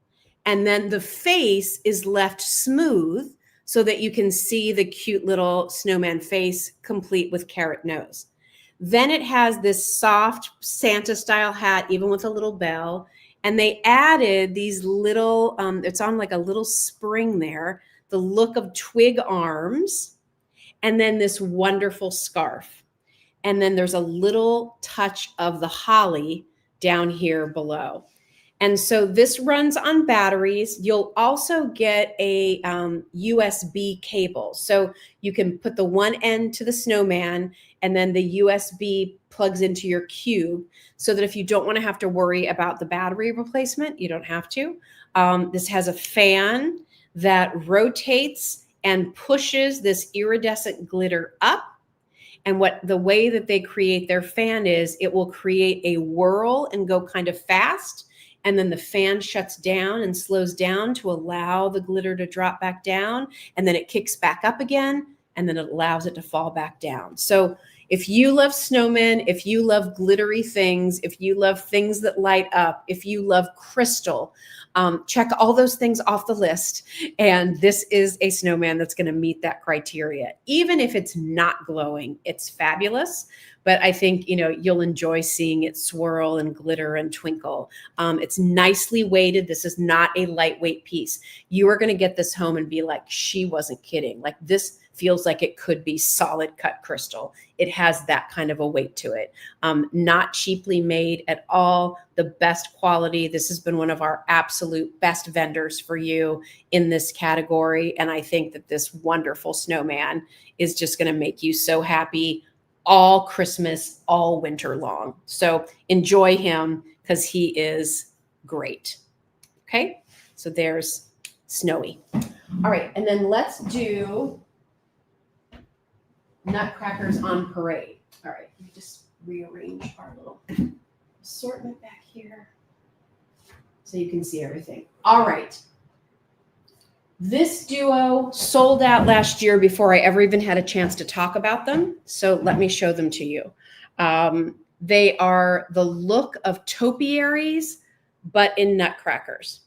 And then the face is left smooth so that you can see the cute little snowman face complete with carrot nose. Then it has this soft Santa style hat, even with a little bell. And they added these little, it's on like a little spring there, the look of twig arms, and then this wonderful scarf. And then there's a little touch of the holly down here below. And so this runs on batteries. You'll also get a USB cable. So you can put the one end to the snowman, and then the USB plugs into your cube, so that if you don't want to have to worry about the battery replacement, you don't have to. This has a fan that rotates and pushes this iridescent glitter up. And the way that they create their fan is it will create a whirl and go kind of fast. And then the fan shuts down and slows down to allow the glitter to drop back down. And then it kicks back up again, and then it allows it to fall back down. So if you love snowmen, if you love glittery things, if you love things that light up, if you love crystal, check all those things off the list. And this is a snowman that's going to meet that criteria. Even if it's not glowing, it's fabulous. But I think, you'll enjoy seeing it swirl and glitter and twinkle. It's nicely weighted. This is not a lightweight piece. You are going to get this home and be like, she wasn't kidding. Like, this feels like it could be solid cut crystal. It has that kind of a weight to it. Not cheaply made at all. The best quality. This has been one of our absolute best vendors for you in this category. And I think that this wonderful snowman is just going to make you so happy all Christmas, all winter long. So enjoy him, because he is great. Okay, so there's Snowy. All right, and then let's do Nutcrackers on Parade. All right, let me just rearrange our little assortment back here so you can see everything. All right. This duo sold out last year before I ever even had a chance to talk about them. So let me show them to you. They are the look of topiaries, but in nutcrackers.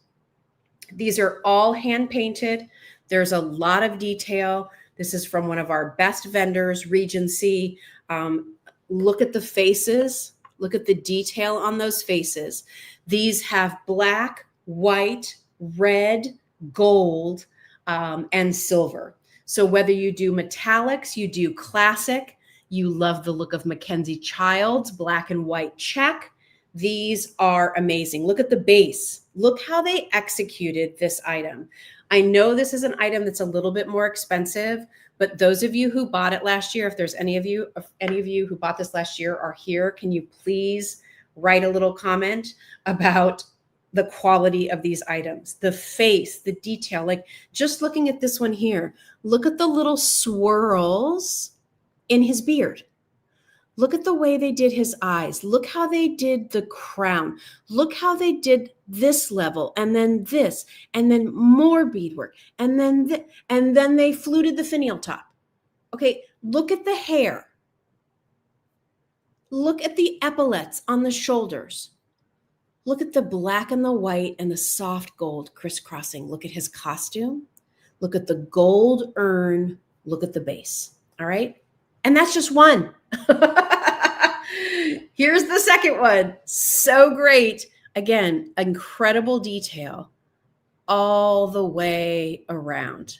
These are all hand painted. There's a lot of detail. This is from one of our best vendors, Regency. Look at the faces. Look at the detail on those faces. These have black, white, red, gold, and silver. So whether you do metallics, you do classic, you love the look of Mackenzie Child's black and white check, these are amazing. Look at the base. Look how they executed this item. I know this is an item that's a little bit more expensive, but those of you who bought it last year, if there's any of you who bought this last year are here, can you please write a little comment about the quality of these items, the face, the detail. Like, just looking at this one here, look at the little swirls in his beard. Look at the way they did his eyes. Look how they did the crown. Look how they did this level, and then this, and then more beadwork, and then they fluted the finial top. Okay, look at the hair. Look at the epaulets on the shoulders. Look at the black and the white and the soft gold crisscrossing. Look at his costume. Look at the gold urn. Look at the base. All right. And that's just one. Here's the second one. So great. Again, incredible detail all the way around.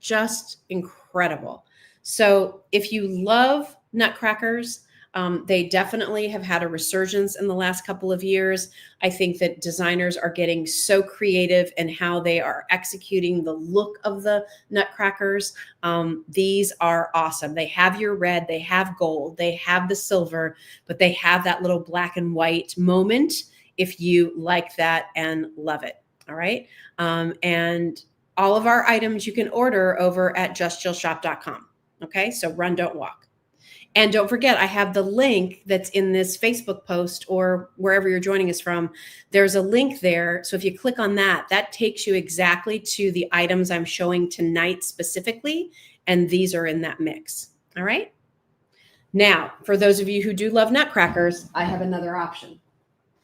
Just incredible. So if you love nutcrackers, they definitely have had a resurgence in the last couple of years. I think that designers are getting so creative in how they are executing the look of the nutcrackers. These are awesome. They have your red, they have gold, they have the silver, but they have that little black and white moment if you like that and love it. All right. And all of our items you can order over at justjillshop.com. Okay. So run, don't walk. And don't forget, I have the link that's in this Facebook post or wherever you're joining us from. There's a link there. So if you click on that, that takes you exactly to the items I'm showing tonight specifically. And these are in that mix. All right. Now, for those of you who do love nutcrackers, I have another option.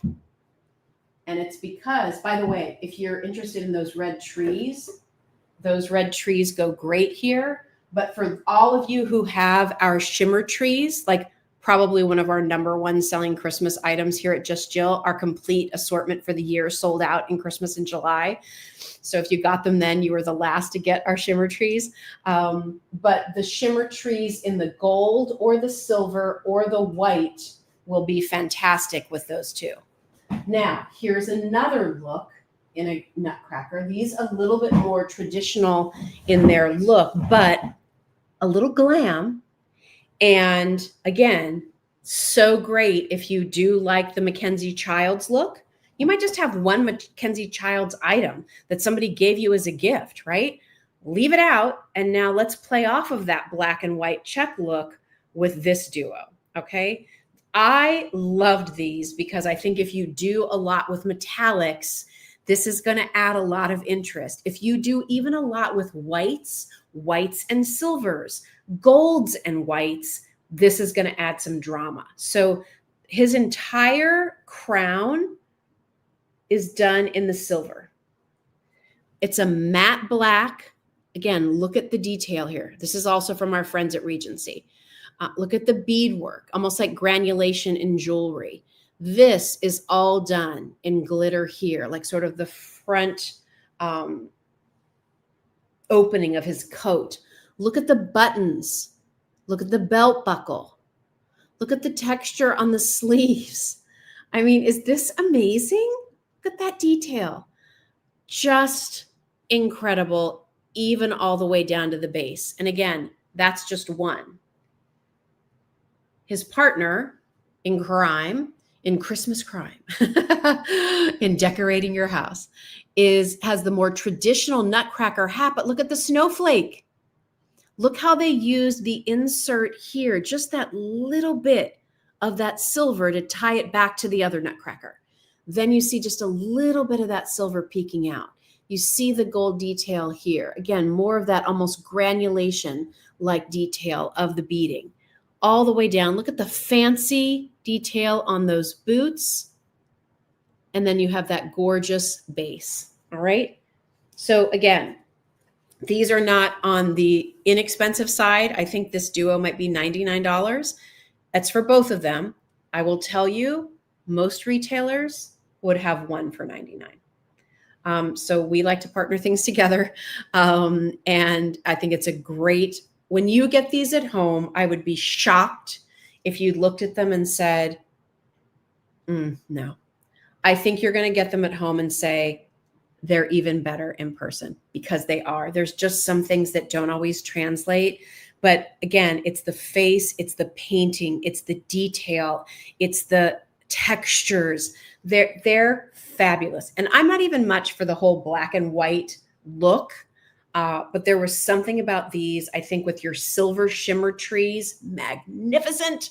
And it's because, by the way, if you're interested in those red trees, those red trees go great here. But for all of you who have our shimmer trees, like probably one of our #1 selling Christmas items here at Just Jill, our complete assortment for the year sold out in Christmas in July. So if you got them then, you were the last to get our shimmer trees. But the shimmer trees in the gold or the silver or the white will be fantastic with those two. Now, here's another look in a nutcracker. These a little bit more traditional in their look, but a little glam. And again, so great if you do like the Mackenzie Childs look. You might just have one Mackenzie Childs item that somebody gave you as a gift, right? Leave it out. And now let's play off of that black and white check look with this duo, okay? I loved these because I think if you do a lot with metallics, this is going to add a lot of interest. If you do even a lot with whites and silvers, golds and whites, this is going to add some drama. So his entire crown is done in the silver. It's a matte black. Again, look at the detail here. This is also from our friends at Regency. Look at the beadwork, almost like granulation in jewelry. This is all done in glitter here, like sort of the front opening of his coat. Look at the buttons. Look at the belt buckle. Look at the texture on the sleeves. I mean, is this amazing? Look at that detail. Just incredible, even all the way down to the base. And again, that's just one. His partner in crime, in Christmas crime, in decorating your house, has the more traditional nutcracker hat, but look at the snowflake. Look how they used the insert here, just that little bit of that silver to tie it back to the other nutcracker. Then you see just a little bit of that silver peeking out. You see the gold detail here. Again, more of that almost granulation-like detail of the beading. All the way down. Look at the fancy detail on those boots. And then you have that gorgeous base. All right. So again, these are not on the inexpensive side. I think this duo might be $99. That's for both of them. I will tell you, most retailers would have one for $99. So we like to partner things together. And I think it's a great, when you get these at home, I would be shocked if you looked at them and said, no. I think you're going to get them at home and say, they're even better in person, because they are. There's just some things that don't always translate. But again, it's the face, it's the painting, it's the detail, it's the textures. They're fabulous. And I'm not even much for the whole black and white look. But there was something about these, I think, with your silver shimmer trees, magnificent.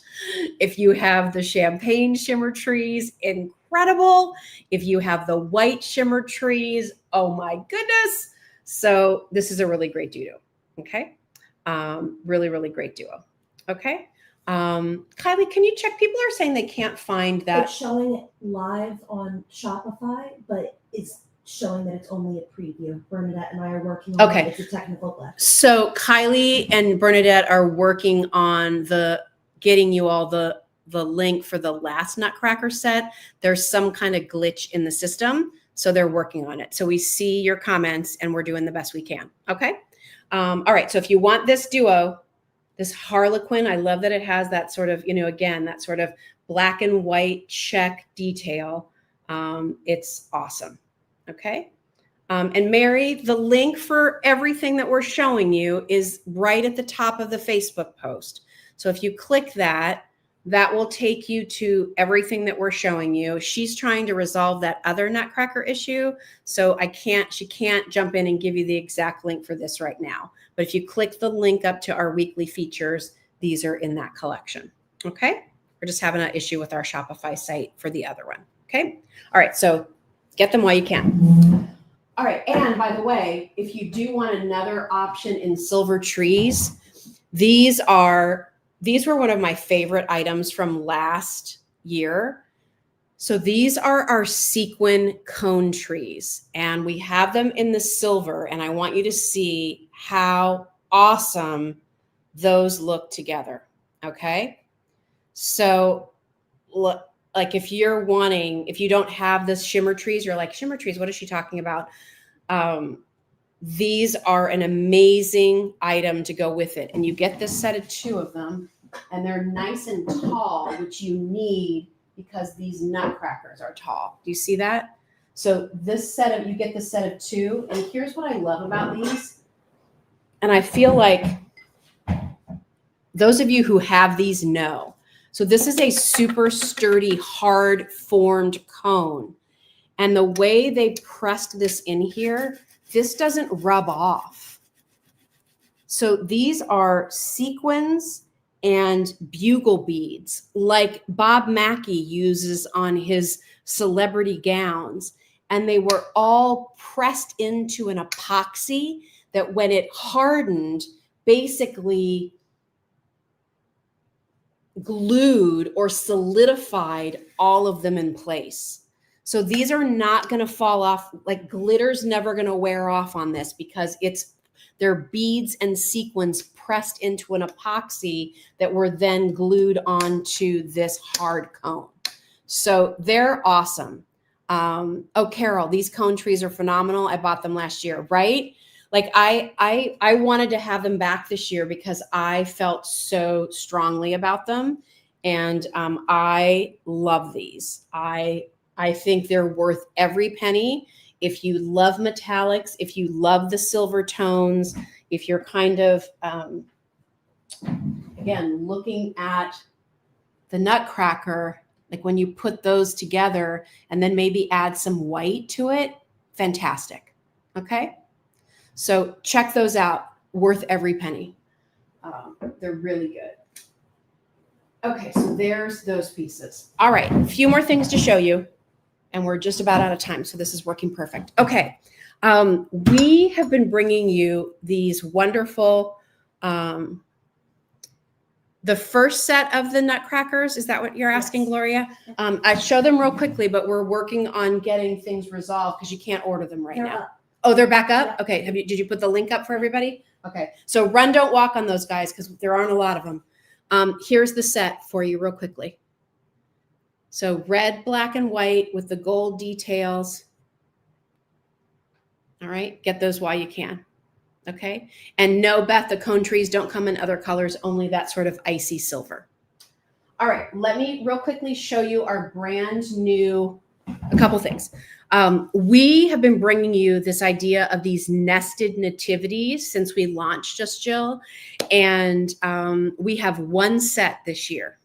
If you have the champagne shimmer trees, incredible. If you have the white shimmer trees, oh my goodness. So this is a really great duo. Okay. Really, really great duo. Okay. Kylie, can you check? People are saying they can't find that. It's showing it live on Shopify, but it's showing that it's only a preview. Bernadette and I are working on it. It's a technical glitch. So Kylie and Bernadette are working on getting you all the link for the last Nutcracker set. There's some kind of glitch in the system, so they're working on it. So we see your comments and we're doing the best we can. Okay. All right. So if you want this duo, this Harlequin, I love that it has that sort of, again, that sort of black and white check detail. It's awesome. Okay. And Mary, the link for everything that we're showing you is right at the top of the Facebook post. So if you click that, that will take you to everything that we're showing you. She's trying to resolve that other Nutcracker issue. So she can't jump in and give you the exact link for this right now. But if you click the link up to our weekly features, these are in that collection. Okay. We're just having an issue with our Shopify site for the other one. Okay. All right. So get them while you can. All right. And by the way, if you do want another option in silver trees, these were one of my favorite items from last year. So these are our sequin cone trees, and we have them in the silver, and I want you to see how awesome those look together. Okay. So look, like if you don't have the shimmer trees, you're like, shimmer trees, what is she talking about? These are an amazing item to go with it. And you get this set of 2 of them, and they're nice and tall, which you need because these nutcrackers are tall. Do you see that? So you get the set of 2. And here's what I love about these. And I feel like those of you who have these know. So this is a super sturdy, hard formed cone. And the way they pressed this in here, this doesn't rub off. So these are sequins and bugle beads like Bob Mackie uses on his celebrity gowns. And they were all pressed into an epoxy that when it hardened, basically glued or solidified all of them in place. So these are not going to fall off. Like glitter's never going to wear off on this because they're beads and sequins pressed into an epoxy that were then glued onto this hard cone. So they're awesome. Oh, Carol, these cone trees are phenomenal. I bought them last year, right? Like I wanted to have them back this year because I felt so strongly about them. And I love these. I think they're worth every penny. If you love metallics, if you love the silver tones, if you're kind of, again, looking at the nutcracker, like when you put those together and then maybe add some white to it, fantastic. Okay. So check those out. Worth every penny. They're really good. Okay. So there's those pieces. All right. A few more things to show you. And we're just about out of time. So this is working perfect. Okay. We have been bringing you these wonderful, the first set of the nutcrackers. Is that what you're asking, yes. Gloria? I show them real quickly, but we're working on getting things resolved because you can't order them right now. Up. Oh, they're back up? Yeah. Okay. Did you put the link up for everybody? Okay. So run, don't walk on those guys because there aren't a lot of them. Here's the set for you real quickly. So red, black, and white with the gold details. All right, get those while you can. Okay, and no, Beth, the cone trees don't come in other colors, only that sort of icy silver. All right, let me real quickly show you our brand new, a couple things. We have been bringing you this idea of these nested nativities since we launched Just Jill, and we have one set this year.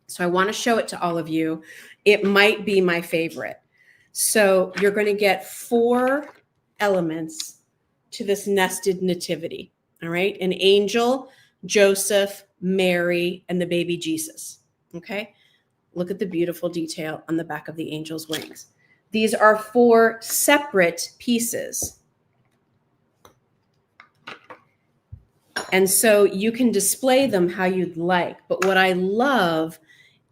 So I want to show it to all of you. It might be my favorite. So you're going to get 4 elements to this nested nativity. All right. An angel, Joseph, Mary, and the baby Jesus. Okay. Look at the beautiful detail on the back of the angel's wings. These are 4 separate pieces. And so you can display them how you'd like. But what I love,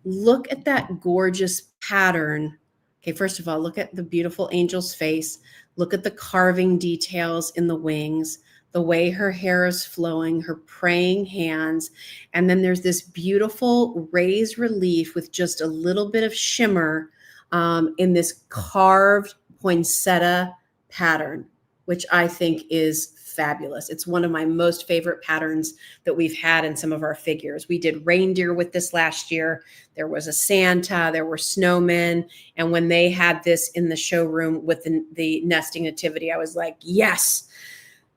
look at that gorgeous pattern. Okay, first of all, look at the beautiful angel's face. Look at the carving details in the wings, the way her hair is flowing, her praying hands. And then there's this beautiful raised relief with just a little bit of shimmer in this carved poinsettia pattern, which I think is fabulous. It's one of my most favorite patterns that we've had in some of our figures. We did reindeer with this last year. There was a Santa, there were snowmen. And when they had this in the showroom with the nesting nativity, I was like, yes.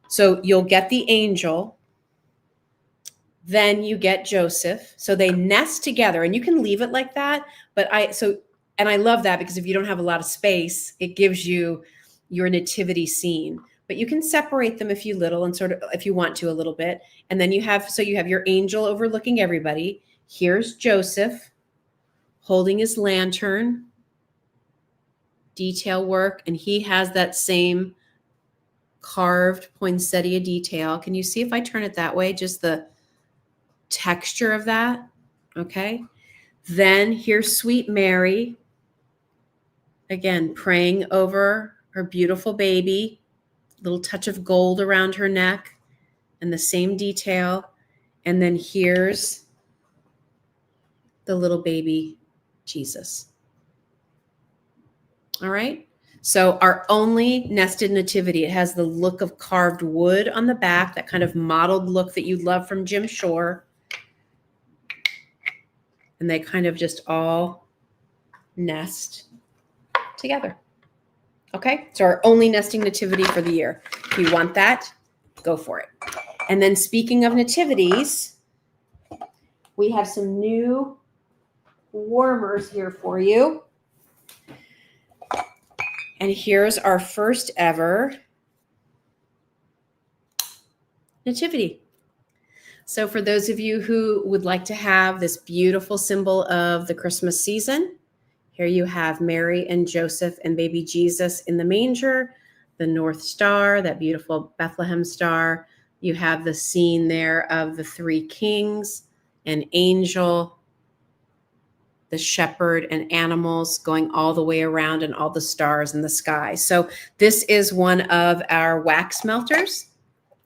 So you'll get the angel, then you get Joseph. So they nest together and you can leave it like that. And I love that because if you don't have a lot of space, it gives you your nativity scene. But you can separate them if you want to a little bit. And then you have your angel overlooking everybody. Here's Joseph holding his lantern, detail work, and he has that same carved poinsettia detail. Can you see if I turn it that way? Just the texture of that. Okay. Then here's Sweet Mary Again, praying over her beautiful baby, little touch of gold around her neck and the same detail. And then here's the little baby Jesus. All right. So our only nested nativity, it has the look of carved wood on the back, that kind of modeled look that you love from Jim Shore. And they kind of just all nest together. Okay. So our only nesting nativity for the year. If you want that, go for it. And then speaking of nativities, we have some new warmers here for you. And here's our first ever nativity. So for those of you who would like to have this beautiful symbol of the Christmas season, here you have Mary and Joseph and baby Jesus in the manger, the North Star, that beautiful Bethlehem star. You have the scene there of the three kings, an angel, the shepherd, and animals going all the way around, and all the stars in the sky. So this is one of our wax melters.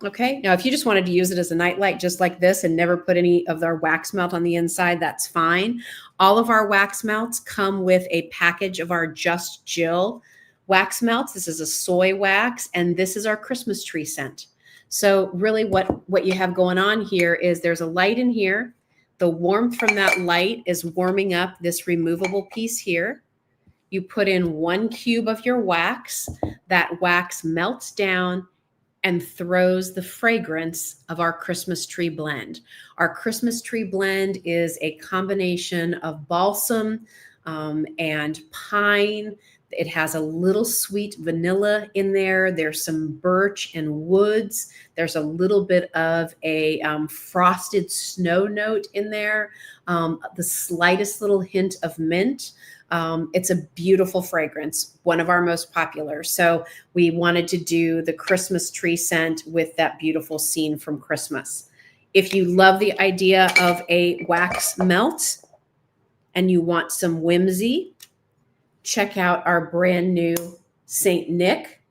Okay. Now, if you just wanted to use it as a nightlight just like this and never put any of our wax melt on the inside, that's fine. All of our wax melts come with a package of our Just Jill wax melts. This is a soy wax, and this is our Christmas tree scent. So really what you have going on here is there's a light in here. The warmth from that light is warming up this removable piece here. You put in 1 cube of your wax. That wax melts down and throws the fragrance of our Christmas tree blend. Our Christmas tree blend is a combination of balsam and pine. It has a little sweet vanilla in there. There's some birch and woods. There's a little bit of a frosted snow note in there. The slightest little hint of mint. It's a beautiful fragrance, one of our most popular. So we wanted to do the Christmas tree scent with that beautiful scene from Christmas. If you love the idea of a wax melt and you want some whimsy, check out our brand new Saint Nick.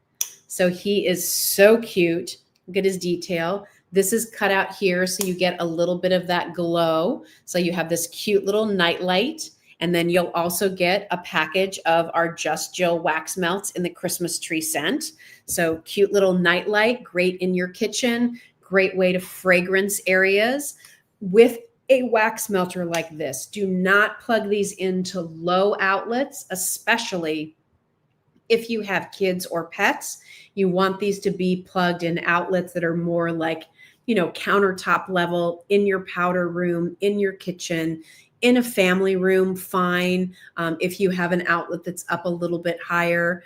So he is so cute. Look at his detail. This is cut out here so you get a little bit of that glow. So you have this cute little nightlight. And then you'll also get a package of our Just Jill wax melts in the Christmas tree scent. So cute little nightlight, great in your kitchen, great way to fragrance areas with a wax melter like this. Do not plug these into low outlets, especially if you have kids or pets. You want these to be plugged in outlets that are more like, countertop level, in your powder room, in your kitchen. In a family room, fine. If you have an outlet that's up a little bit higher,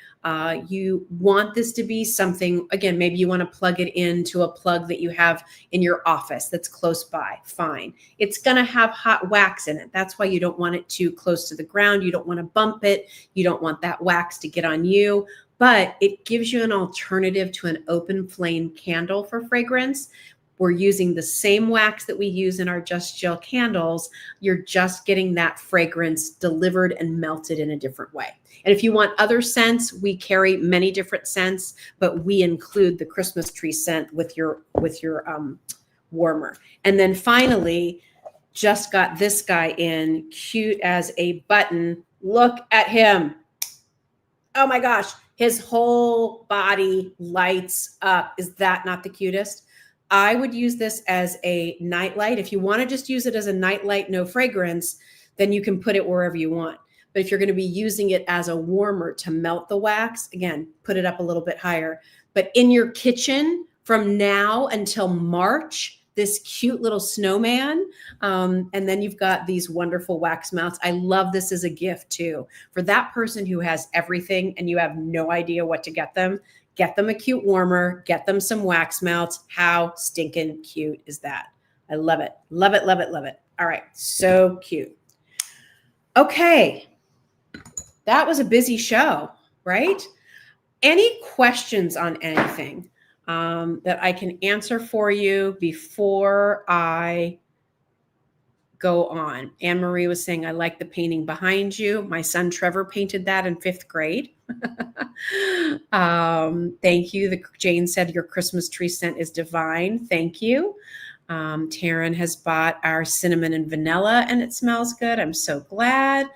you want this to be something, again, maybe you want to plug it into a plug that you have in your office that's close by, fine. It's going to have hot wax in it. That's why you don't want it too close to the ground. You don't want to bump it. You don't want that wax to get on you, but it gives you an alternative to an open flame candle for fragrance. We're using the same wax that we use in our Just Jill candles. You're just getting that fragrance delivered and melted in a different way. And if you want other scents, we carry many different scents, but we include the Christmas tree scent with your warmer. And then finally, just got this guy in, cute as a button. Look at him. Oh my gosh, his whole body lights up. Is that not the cutest? I would use this as a nightlight. If you want to just use it as a nightlight, no fragrance, then you can put it wherever you want. But if you're going to be using it as a warmer to melt the wax, again, put it up a little bit higher. But in your kitchen from now until March, this cute little snowman. And then you've got these wonderful wax melts. I love this as a gift too. For that person who has everything and you have no idea what to get them a cute warmer, get them some wax melts. How stinking cute is that? I love it. Love it, love it, love it. All right, so cute. Okay, that was a busy show, right? Any questions on anything that I can answer for you before I go on. Anne Marie was saying, I like the painting behind you. My son Trevor painted that in 5th grade. Thank you. Jane said your Christmas tree scent is divine. Thank you. Taryn has bought our cinnamon and vanilla and it smells good. I'm so glad.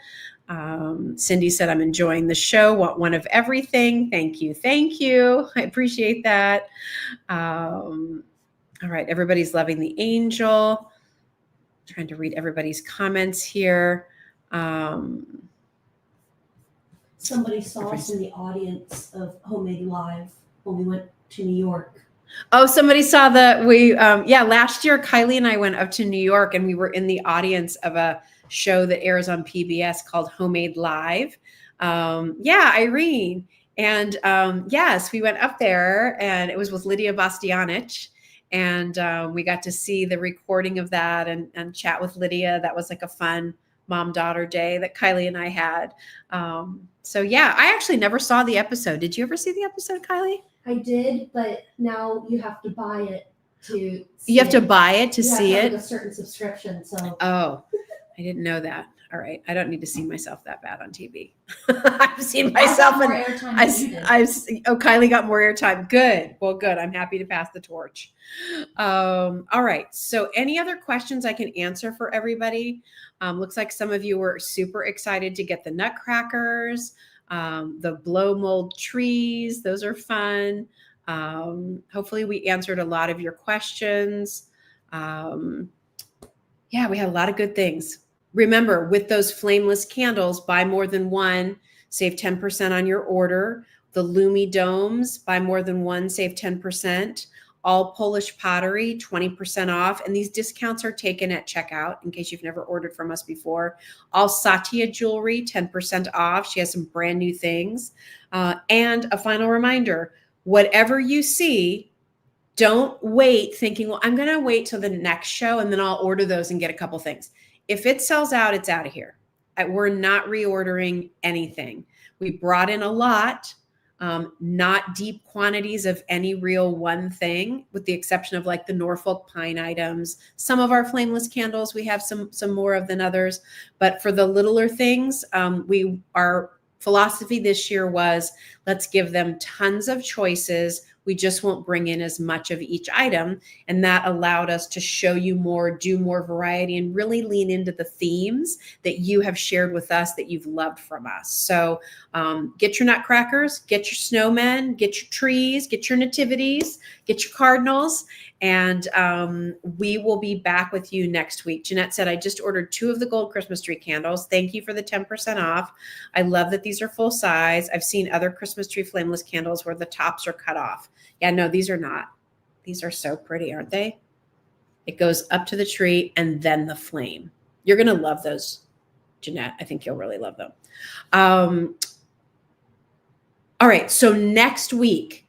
Cindy said, I'm enjoying the show. Want one of everything. Thank you. Thank you. I appreciate that. All right. Everybody's loving the angel. Trying to read everybody's comments here. Somebody saw us in the audience of Homemade Live when we went to New York. Oh, somebody saw last year, Kylie and I went up to New York and we were in the audience of a show that airs on PBS called Homemade Live. Irene. And yes, we went up there and it was with Lydia Bastianich. And we got to see the recording of that and chat with Lydia. That was like a fun mom-daughter day that Kylie and I had. I actually never saw the episode. Did you ever see the episode, Kylie? I did, but now you have to buy it to see You have to buy it to see it? A certain subscription. So. Oh, I didn't know that. All right. I don't need to see myself that bad on TV. I've seen myself. Kylie got more airtime. Good. Well, good. I'm happy to pass the torch. All right. So any other questions I can answer for everybody? Looks like some of you were super excited to get the nutcrackers, the blow mold trees. Those are fun. Hopefully we answered a lot of your questions. We had a lot of good things. Remember, with those flameless candles, buy more than one, save 10% on your order. The Lumi domes, buy more than one, save 10%. All Polish pottery, 20% off. And these discounts are taken at checkout in case you've never ordered from us before. All Satya jewelry, 10% off. She has some brand new things. And a final reminder, whatever you see, don't wait thinking, well, I'm going to wait till the next show and then I'll order those and get a couple things. If it sells out, it's out of here. We're not reordering anything. We brought in a lot, not deep quantities of any real one thing, with the exception of like the Norfolk pine items. Some of our flameless candles, we have some more of than others. But for the littler things, our philosophy this year was, let's give them tons of choices. We just won't bring in as much of each item. And that allowed us to show you more, do more variety, and really lean into the themes that you have shared with us that you've loved from us. So get your nutcrackers, get your snowmen, get your trees, get your nativities, get your cardinals, and we will be back with you next week. Jeanette said, I just ordered 2 of the gold Christmas tree candles. Thank you for the 10% off. I love that these are full size. I've seen other Christmas tree flameless candles where the tops are cut off. Yeah, no, these are not. These are so pretty, aren't they? It goes up to the tree and then the flame. You're going to love those, Jeanette. I think you'll really love them. All right. So next week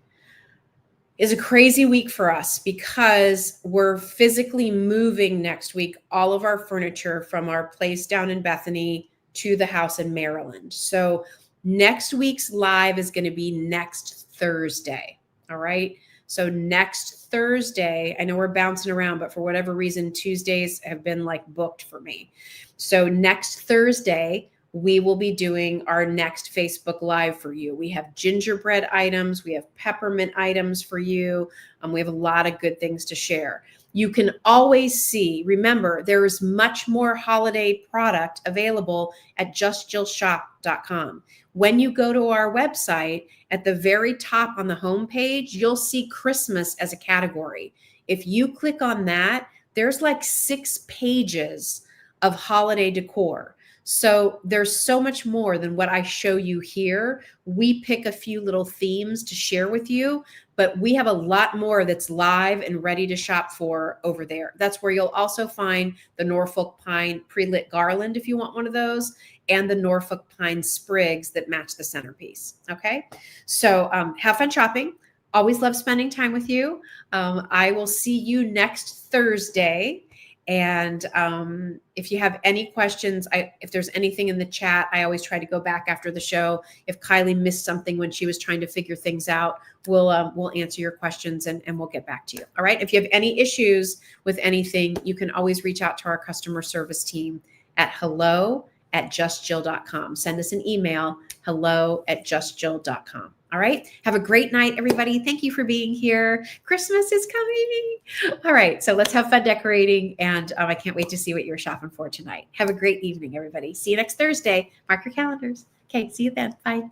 is a crazy week for us because we're physically moving next week all of our furniture from our place down in Bethany to the house in Maryland. So next week's live is going to be next Thursday. All right. So next Thursday, I know we're bouncing around, but for whatever reason, Tuesdays have been like booked for me. So next Thursday, we will be doing our next Facebook Live for you. We have gingerbread items. We have peppermint items for you. We have a lot of good things to share. You can always see, remember, there is much more holiday product available at justjillshop.com. When you go to our website, at the very top on the homepage, you'll see Christmas as a category. If you click on that, there's like 6 pages of holiday decor. So there's so much more than what I show you here. We pick a few little themes to share with you, but we have a lot more that's live and ready to shop for over there. That's where you'll also find the Norfolk pine pre-lit garland if you want one of those, and the Norfolk pine sprigs that match the centerpiece. Okay, so have fun shopping. Always love spending time with you. I will see you next Thursday. And if you have any questions, if there's anything in the chat, I always try to go back after the show. If Kylie missed something when she was trying to figure things out, we'll answer your questions and we'll get back to you. All right. If you have any issues with anything, you can always reach out to our customer service team at hello@justjill.com. Send us an email, hello@justjill.com. All right. Have a great night, everybody. Thank you for being here. Christmas is coming. All right. So let's have fun decorating. And I can't wait to see what you're shopping for tonight. Have a great evening, everybody. See you next Thursday. Mark your calendars. Okay. See you then. Bye.